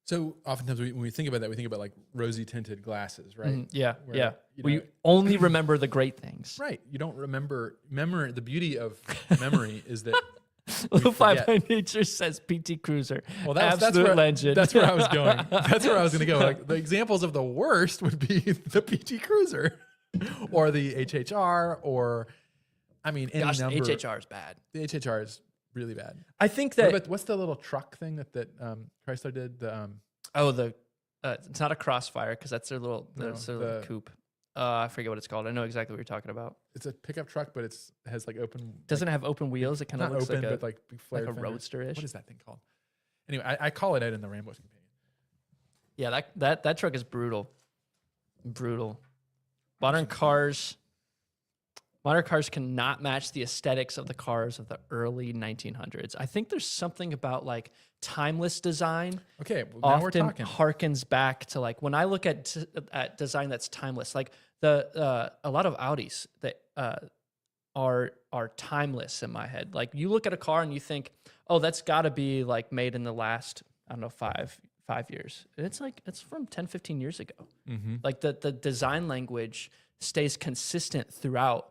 So oftentimes when we think about that, we think about like rosy tinted glasses, right? Yeah. Where, yeah. You know, We only remember the great things. right. You don't remember memory. The beauty of memory is that Little Five by Nature says PT Cruiser. well, Absolute legend. That's where I was going. That's where I was going to go. Like the examples of the worst would be the PT Cruiser or the HHR or, I mean, any number. HHR is bad. The HHR is really bad. I think that What's the little truck thing that Chrysler did? it's not a Crossfire because that's their little coupe. I forget what it's called. I know exactly what you're talking about. It's a pickup truck, but it has like open. Doesn't it have open wheels? It kind of looks open, like but like big flared a fenders. roadster-ish. What is that thing called? Anyway, I call it out in the Ramblers Companion. Yeah, that truck is brutal. Brutal. Modern cars cannot match the aesthetics of the cars of the early 1900s. I think there's something about like timeless design. Okay, well, now we're often talking. harkens back to like when I look at design that's timeless, like a lot of Audis that are timeless in my head. Like you look at a car and you think, oh, that's got to be like made in the last, I don't know, five years. And it's like it's from 10, 15 years ago. Mm-hmm. Like the design language stays consistent throughout.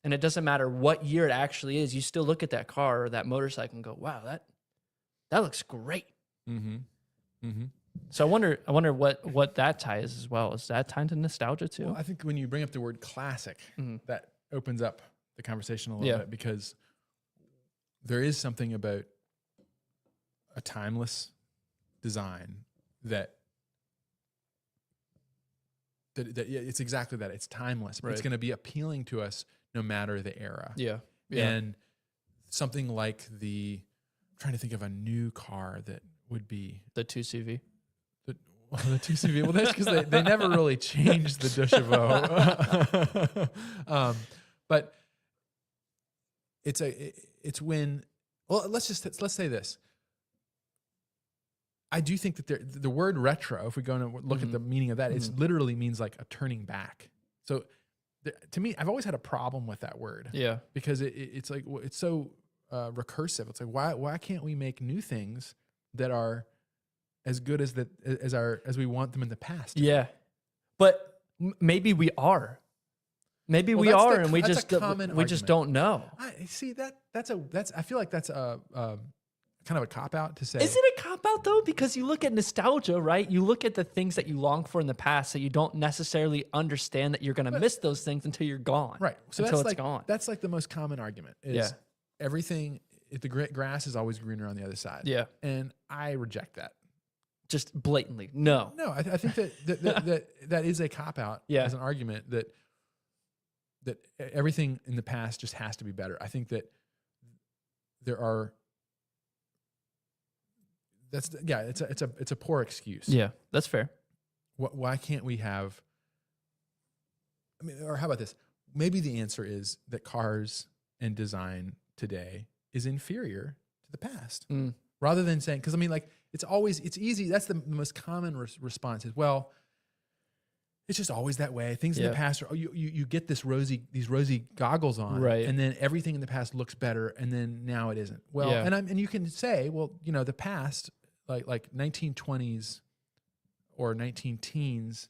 And it doesn't matter what year it actually is. You still look at that car or that motorcycle and go, wow, that looks great. Mm-hmm. Mm-hmm. So I wonder what that ties as well. Is that tied to nostalgia too? Well, I think when you bring up the word classic, that opens up the conversation a little bit because there is something about a timeless design that it's exactly that. It's timeless, but it's going to be appealing to us no matter the era. Yeah. And something like I'm trying to think of a new car that would be The 2CV. the 2CV. Well, that's because they never really changed the deux chevaux. But it's when, well, let's say this. I do think that the word retro, if we go and look at the meaning of that, it literally means like a turning back. So to me, I've always had a problem with that word. Yeah. Because it's like, it's so recursive. It's like, why can't we make new things that are as good as we want them in the past? Yeah. But maybe we are. Maybe we are, and we just don't know. I see that's I feel like that's a kind of a cop out to say. Is it a cop out though? Because you look at nostalgia, right? You look at the things that you long for in the past, so you don't necessarily understand that you're going to miss those things until you're gone. Right. So until that's it's gone. That's like the most common argument. Is everything. The grass is always greener on the other side. Yeah. And I reject that. Just blatantly, no. No, I think that is a cop out as an argument that everything in the past just has to be better. I think that there are. It's a poor excuse. Yeah, that's fair. Why can't we have? I mean, or how about this? Maybe the answer is that cars and design today is inferior to the past, rather than saying, because I mean, like it's easy. That's the most common response is, well, it's just always that way. Things in the Yeah. past are you get these rosy goggles on, Right. and then everything in the past looks better, and then now it isn't. Well, Yeah. and you can say, well, the past, like 1920s or 19 teens,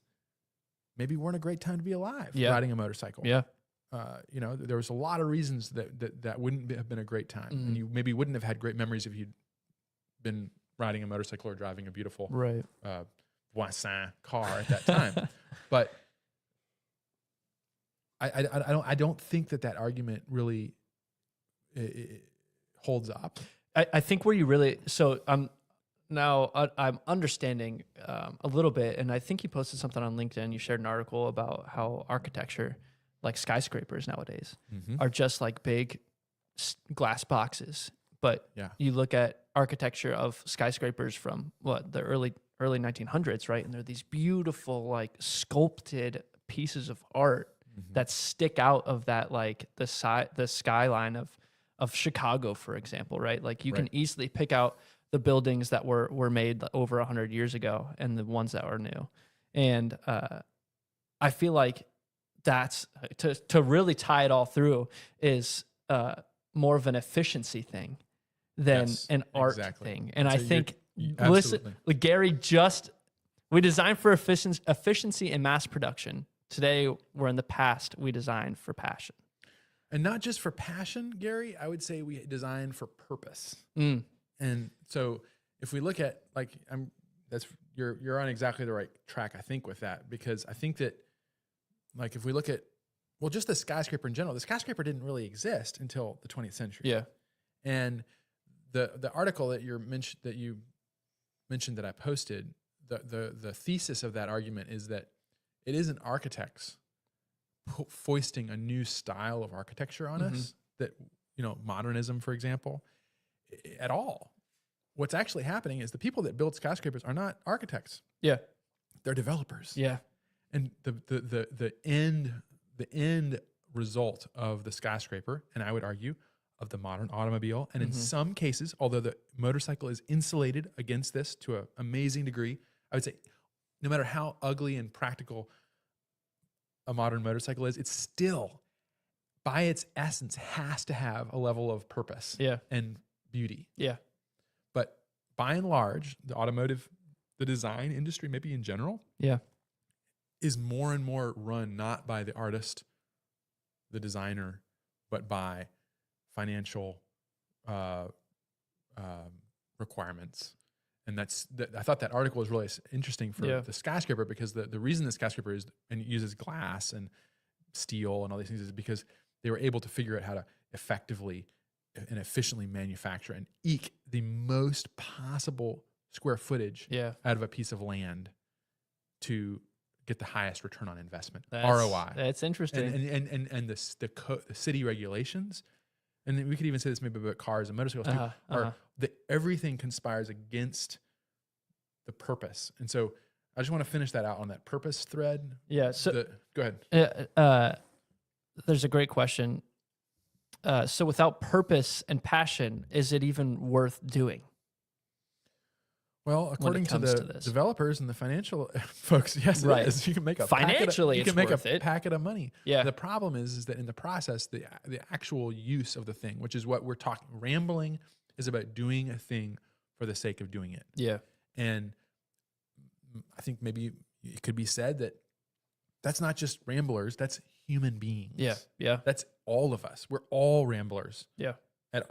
maybe weren't a great time to be alive Yeah. riding a motorcycle. Yeah. There was a lot of reasons that wouldn't have been a great time, and you maybe wouldn't have had great memories if you'd been riding a motorcycle or driving a beautiful Right. Voisin car at that time. But I don't think that argument really holds up. I think where you really, so I'm understanding a little bit, and I think you posted something on LinkedIn. You shared an article about how architecture, like skyscrapers nowadays, are just like big glass boxes. But you look at architecture of skyscrapers from the early 1900s, right? And they're these beautiful, like sculpted pieces of art that stick out of that, like the skyline of Chicago, for example, right? Like you can easily pick out the buildings that were made over 100 years ago and the ones that are new. And I feel like that's to really tie it all through is more of an efficiency thing than an art thing. And so I think, listen, like Gary we designed for efficiency and mass production. Today, we're in the past, we designed for passion. And not just for passion, Gary, I would say we design for purpose. And so if we look at you're on exactly the right track, I think, with that, because I think that like if we look at just the skyscraper in general, the skyscraper didn't really exist until the 20th century. Yeah. And the article that you mentioned that I posted, the thesis of that argument is that it isn't architects foisting a new style of architecture on us, that modernism, for example, at all. What's actually happening is the people that build skyscrapers are not architects. Yeah. They're developers. Yeah. And the end result of the skyscraper, and I would argue of the modern automobile, and in some cases, although the motorcycle is insulated against this to an amazing degree, I would say no matter how ugly and practical a modern motorcycle is, it's still, by its essence, has to have a level of purpose and beauty. Yeah. But by and large, the design industry, maybe in general, is more and more run not by the artist, the designer, but by financial requirements. And I thought that article was really interesting for the skyscraper, because the reason the skyscraper uses glass and steel and all these things is because they were able to figure out how to effectively and efficiently manufacture and eke the most possible square footage out of a piece of land to get the highest return on investment, ROI. That's interesting. And the city regulations, and we could even say this maybe about cars and motorcycles too, are that everything conspires against the purpose. And so I just want to finish that out on that purpose thread. Yeah. So go ahead. There's a great question. So without purpose and passion, is it even worth doing? Well, according to the developers and the financial folks, yes, it is. You can make a packet of money. Yeah. The problem is that in the process, the actual use of the thing, which is what we're talking, rambling is about doing a thing for the sake of doing it. Yeah. And I think maybe it could be said that that's not just ramblers, that's human beings. Yeah. Yeah. That's all of us. We're all ramblers. Yeah. At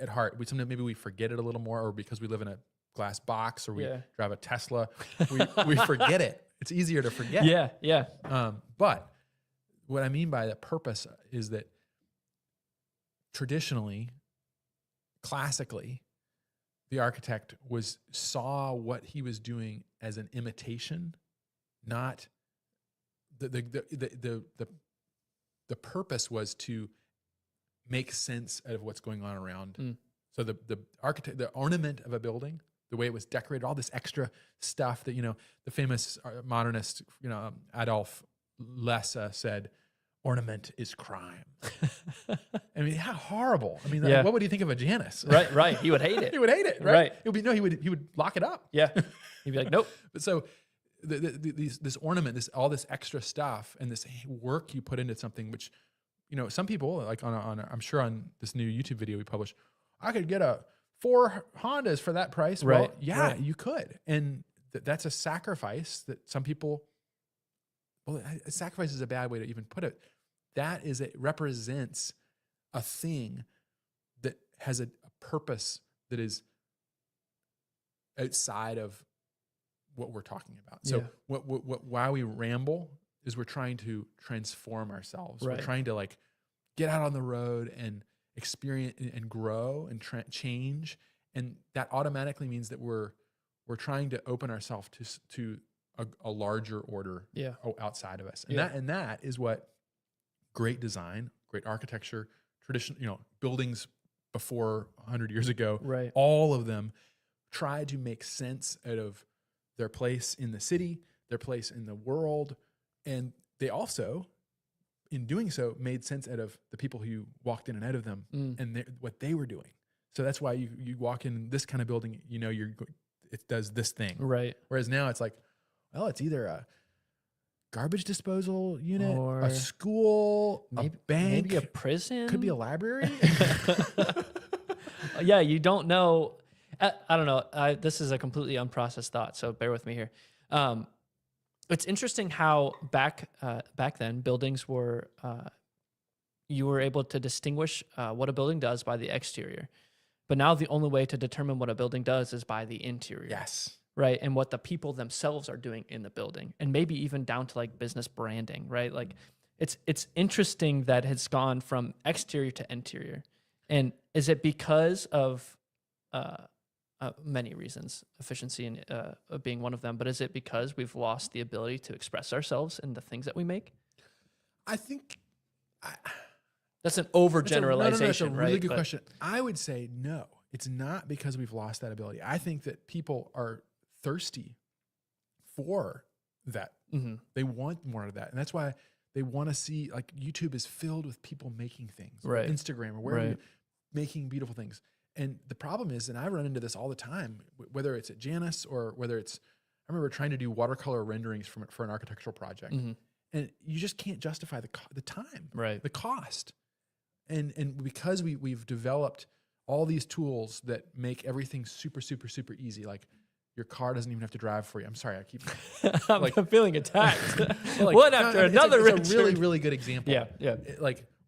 heart. Sometimes maybe we forget it a little more, or because we live in a glass box or we drive a Tesla, we forget it. It's easier to forget. Yeah. Yeah. But what I mean by that purpose is that traditionally, classically, the architect saw what he was doing as an imitation, not the purpose was to make sense out of what's going on around. So the ornament of a building, the way it was decorated, all this extra stuff that, the famous modernist, Adolf Lessa said, ornament is crime. I mean, how horrible. I mean, what would he think of a Janus? Right. He would hate it. He would hate it, right? He would lock it up. Yeah. He'd be like, nope. But so this ornament, all this extra stuff, and this work you put into something, which, some people like I'm sure on this new YouTube video we published, I could get 4 Hondas for that price. Right. Well, yeah, right. you could, and that's a sacrifice that some people. Well, a sacrifice is a bad way to even put it. It represents a thing that has a purpose that is outside of what we're talking about. So why we ramble is we're trying to transform ourselves. Right. We're trying to like get out on the road and experience and grow and change. And that automatically means that we're trying to open ourselves to a larger order outside of us. And that is what great design, great architecture, traditional, buildings before 100 years ago, right. all of them tried to make sense out of their place in the city, their place in the world. And they also, in doing so, made sense out of the people who walked in and out of them and what they were doing. So that's why you walk in this kind of building, it does this thing. Right. Whereas now it's like, well, it's either a garbage disposal unit, or a school, a bank, maybe a prison, could be a library. Yeah, you don't know. I don't know. This is a completely unprocessed thought, so bear with me here. It's interesting how back then buildings were you were able to distinguish what a building does by the exterior, but now the only way to determine what a building does is by the interior. Yes. Right, and what the people themselves are doing in the building, and maybe even down to like business branding. Right, like it's interesting that it's gone from exterior to interior. And is it because of many reasons, efficiency and being one of them, but is it because we've lost the ability to express ourselves in the things that we make? I think that's an overgeneralization. That's a really right? good question. I would say no, it's not because we've lost that ability. I think that people are thirsty for that. Mm-hmm. They want more of that. And that's why they want to see, like, YouTube is filled with people making things, right. or Instagram or wherever, making beautiful things. And the problem is, and I run into this all the time, whether it's at Janus or whether it's, I remember trying to do watercolor renderings for an architectural project, and you just can't justify the time, right, the cost. And because we've developed all these tools that make everything super, super, super easy, like your car doesn't even have to drive for you. I'm sorry, I keep I'm feeling attacked. Like, one after another. It's a really, really good example. Yeah.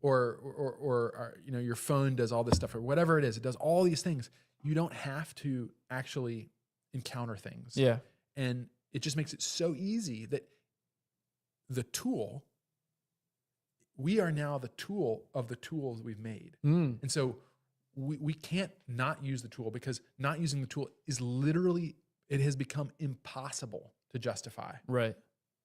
Or your phone does all this stuff, or whatever it is. It does all these things. You don't have to actually encounter things. Yeah. And it just makes it so easy that the tool, we are now the tool of the tools that we've made. And so we can't not use the tool, because not using the tool is literally, it has become impossible to justify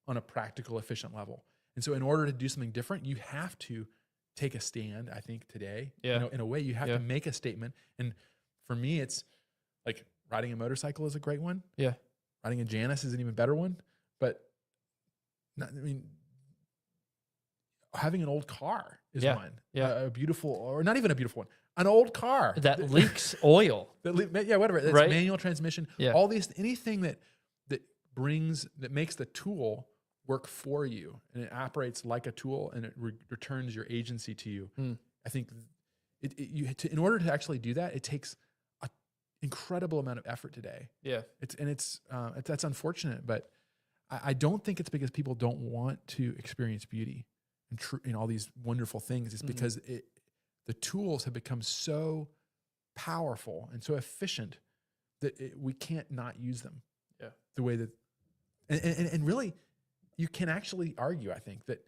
on a practical, efficient level. And so in order to do something different, you have to take a stand, I think, today. In a way, you have to make a statement. And for me, it's like riding a motorcycle is a great one. Yeah. Riding a Janus is an even better one. But having an old car is one. A beautiful, or not even a beautiful one, an old car that leaks oil. Whatever. It's manual transmission. Yeah. All these, anything that makes the tool work for you, and it operates like a tool, and it returns your agency to you. I think in order to actually do that, it takes an incredible amount of effort today. Yeah, that's unfortunate, but I don't think it's because people don't want to experience beauty and all these wonderful things. It's because the tools have become so powerful and so efficient that we can't not use them. Yeah, the way that, and really, you can actually argue, I think, that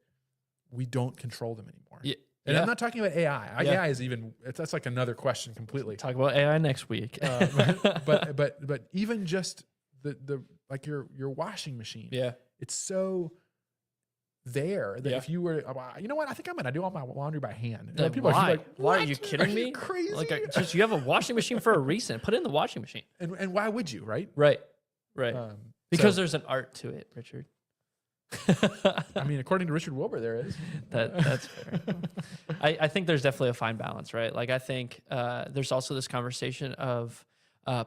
we don't control them anymore. Yeah. And I'm not talking about AI. AI is that's like another question completely. Talk about AI next week. But even just the like your washing machine. Yeah. It's so there that if you were, you know what, I think I'm going to do all my laundry by hand. People are like, why are you kidding me? You crazy? Just you have a washing machine for a reason. Put it in the washing machine. And why would you, right? Right. Because there's an art to it, Richard. I mean, according to Richard Wilbur, there is. That's fair. I think there's definitely a fine balance, right? Like, I think there's also this conversation of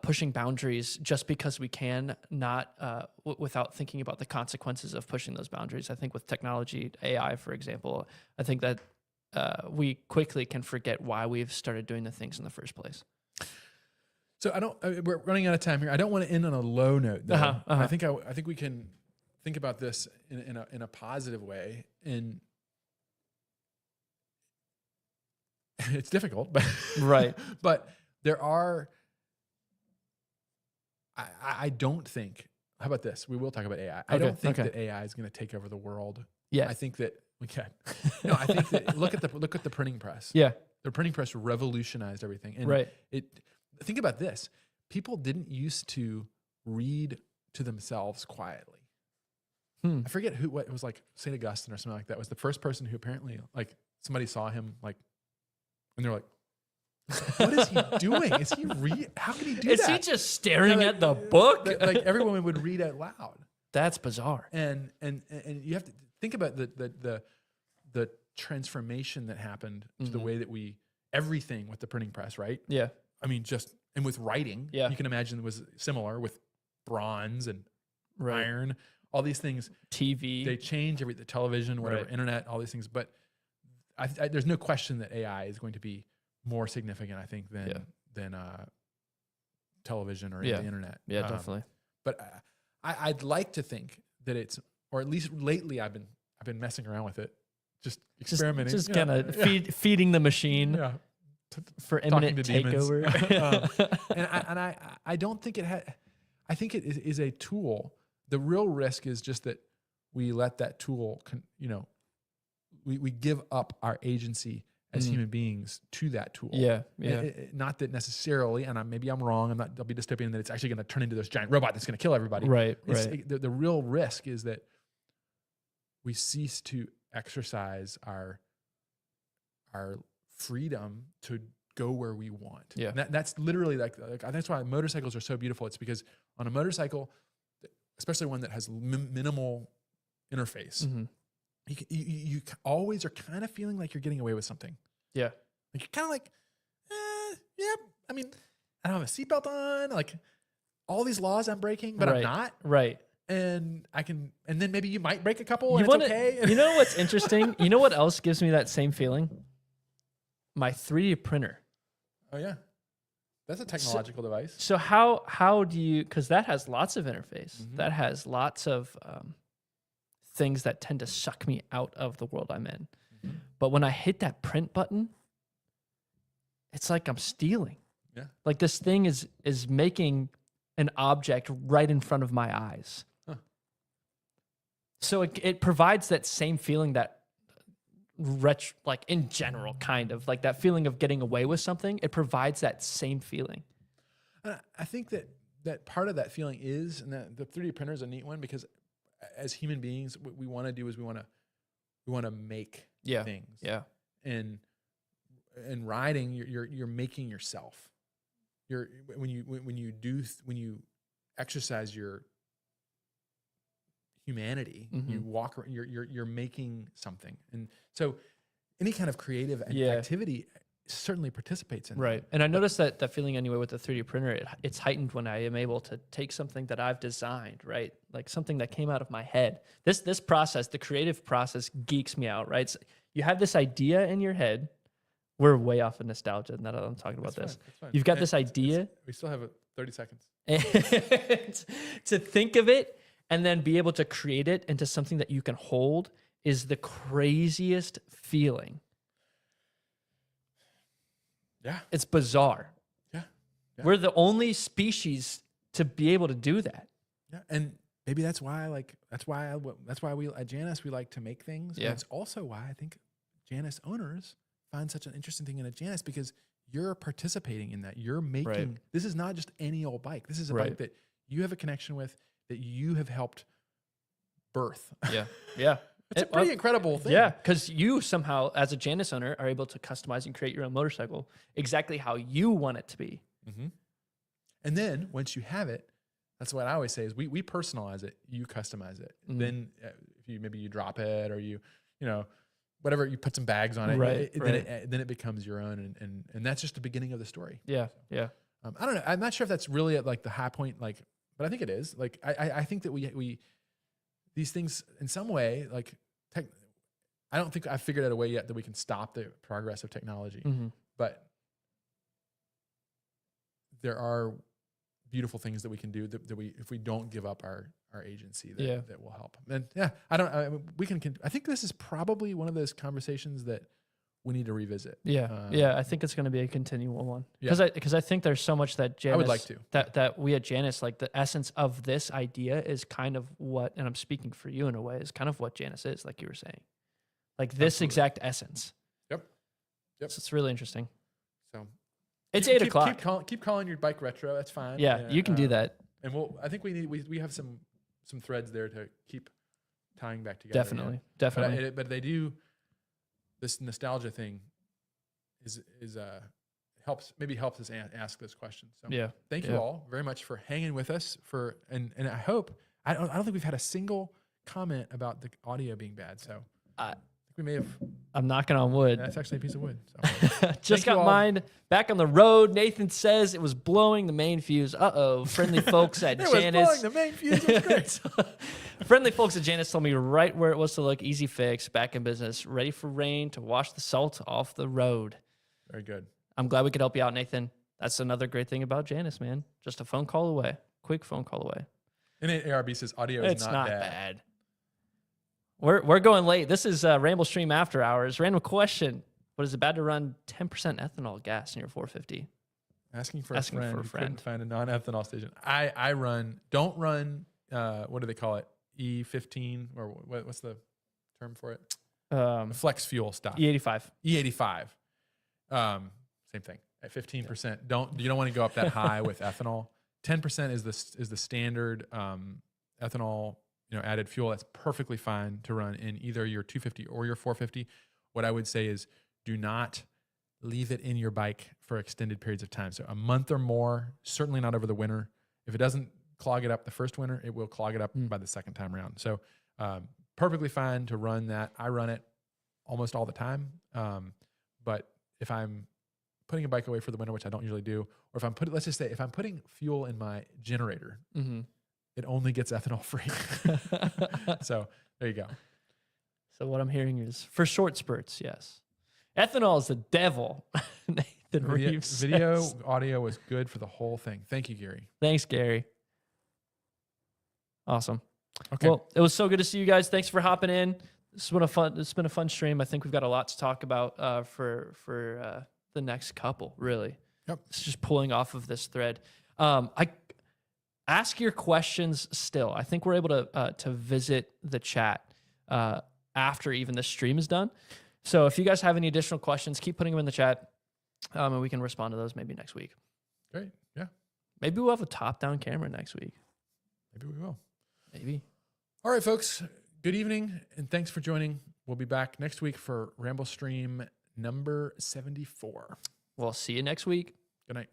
pushing boundaries just because we can, not without thinking about the consequences of pushing those boundaries. I think with technology, AI, for example, I think that we quickly can forget why we've started doing the things in the first place. So we're running out of time here. I don't want to end on a low note, though. I think we can think about this in a positive way, and it's difficult, but right. But there are. I don't think. How about this? We will talk about AI. I don't think that AI is going to take over the world. Yeah. I think that we can. No, I think that look at the printing press. Yeah. The printing press revolutionized everything. And right. Think about this. People didn't used to read to themselves quietly. I forget what it was, like St. Augustine or something like that was the first person who apparently, like, somebody saw him, like, and they're like, what is he doing? Is he how can he do that? Is he just staring at the book? Like everyone would read out loud. That's bizarre. And you have to think about the transformation that happened to the way that everything with the printing press, right? Yeah. I mean, and with writing, you can imagine it was similar with bronze and iron, all these things. TV. They change the television, whatever, internet, all these things. But there's no question that AI is going to be more significant, I think, than television or the internet. Yeah, definitely. But I'd like to think that it's, or at least lately, I've been messing around with it, just experimenting, just kind of feeding the machine for imminent takeover. and I don't think I think it is a tool. The real risk is just that we let that tool, we give up our agency as human beings to that tool. Yeah. Not that necessarily, and maybe I'm wrong. I'll be dystopian that it's actually going to turn into this giant robot that's going to kill everybody. Right. The real risk is that we cease to exercise our freedom to go where we want. Yeah. And that's literally like that's why motorcycles are so beautiful. It's because on a motorcycle, especially one that has minimal interface, you always are kind of feeling like you're getting away with something. Yeah. Like you're kind of like, I mean, I don't have a seatbelt on, like all these laws I'm breaking, but I'm not. Right. And and then maybe you might break a couple and it's okay. You know what's interesting? You know what else gives me that same feeling? My 3D printer. Oh yeah. That's a technological device. So how do you, because that has lots of interface. That has lots of things that tend to suck me out of the world I'm in. But when I hit that print button, it's like I'm stealing. Yeah. Like this thing is making an object right in front of my eyes. Huh. So it provides that same feeling that like in general, kind of like that feeling of getting away with something. It provides that same feeling. I think that part of that feeling is, and that the 3D printer is a neat one, because as human beings, what we want to do is we want to make things. Yeah. And writing, you're making yourself. When you exercise your humanity, you walk. You're making something, and so any kind of creative activity certainly participates in that. And I noticed that feeling anyway with the 3D printer. It's heightened when I am able to take something that I've designed, right? Like something that came out of my head. This process, the creative process, geeks me out, right? So you have this idea in your head. We're way off of nostalgia now that I'm talking about this. Fine. You've got this idea. We still have 30 seconds. To think of it and then be able to create it into something that you can hold is the craziest feeling. Yeah. It's bizarre. Yeah. We're the only species to be able to do that. Yeah. And maybe that's why we at Janus, we like to make things. Yeah. And it's also why I think Janus owners find such an interesting thing in a Janus, because you're participating in that. You're making, this is not just any old bike. This is a bike that you have a connection with, that you have helped birth. Yeah. Yeah. It's a pretty incredible thing. Yeah, because you somehow, as a Janus owner, are able to customize and create your own motorcycle exactly how you want it to be. And then once you have it, that's what I always say is we personalize it, you customize it. Then if you drop it, or you whatever, you put some bags on it, then it becomes your own, and that's just the beginning of the story. Yeah, yeah. I don't know. I'm not sure if that's really at like the high point, like, but I think it is. Like, I think that we these things in some way, like, I don't think I've figured out a way yet that we can stop the progress of technology, but there are beautiful things that we can do that we, if we don't give up our agency, that will help. And I think this is probably one of those conversations that we need to revisit. I think it's going to be a continual one because I think there's so much that Janus, I would like to that we at Janus, like the essence of this idea is kind of what, and I'm speaking for you in a way, is kind of what Janus is, like you were saying, like this exact essence. Yep. So it's really interesting. So it's 8 o'clock. Keep calling your bike retro. That's fine. Yeah, you can do that. And I think we have some threads there to keep tying back together. Definitely. But they do. This nostalgia thing helps us ask this question. So thank you all very much for hanging with us and I hope I don't think we've had a single comment about the audio being bad. So I think we may have. I'm knocking on wood. That's actually a piece of wood. So. Just got mine back on the road. Nathan says it was blowing the main fuse. Friendly folks at Janus. It was blowing the main fuse. It was great. Friendly folks at Janus told me right where it was to look. Easy fix, back in business, ready for rain to wash the salt off the road. Very good. I'm glad we could help you out, Nathan. That's another great thing about Janus, man. Just a phone call away. Quick phone call away. And ARB says audio is not bad. We're going late. This is Ramblestream After Hours. Random question. What is it bad to run 10% ethanol gas in your 450? Asking for a friend. Couldn't find a non-ethanol station. Don't run, what do they call it? E15 or what's the term for it? Flex fuel stuff. E85. E85. Same thing. At 15%. You don't want to go up that high with ethanol. 10% is the standard ethanol, added fuel. That's perfectly fine to run in either your 250 or your 450. What I would say is do not leave it in your bike for extended periods of time. So a month or more, certainly not over the winter. If it doesn't clog it up the first winter, it will clog it up by the second time around. So perfectly fine to run that. I run it almost all the time. But if I'm putting a bike away for the winter, which I don't usually do, or if I'm putting fuel in my generator, it only gets ethanol free. So there you go. So what I'm hearing is for short spurts, yes. Ethanol is the devil. Nathan Reeves Video, says. audio was good for the whole thing. Thank you, Gary. Thanks, Gary. Awesome. Okay. Well, it was so good to see you guys. Thanks for hopping in. It's been a fun stream. I think we've got a lot to talk about for the next couple, really. Yep. It's just pulling off of this thread. I ask your questions still. I think we're able to visit the chat after even the stream is done. So if you guys have any additional questions, keep putting them in the chat, and we can respond to those maybe next week. Great. Yeah. Maybe we'll have a top-down camera next week. Maybe we will. Maybe. All right, folks. Good evening, and thanks for joining. We'll be back next week for Ramblestream number 74. We'll see you next week. Good night.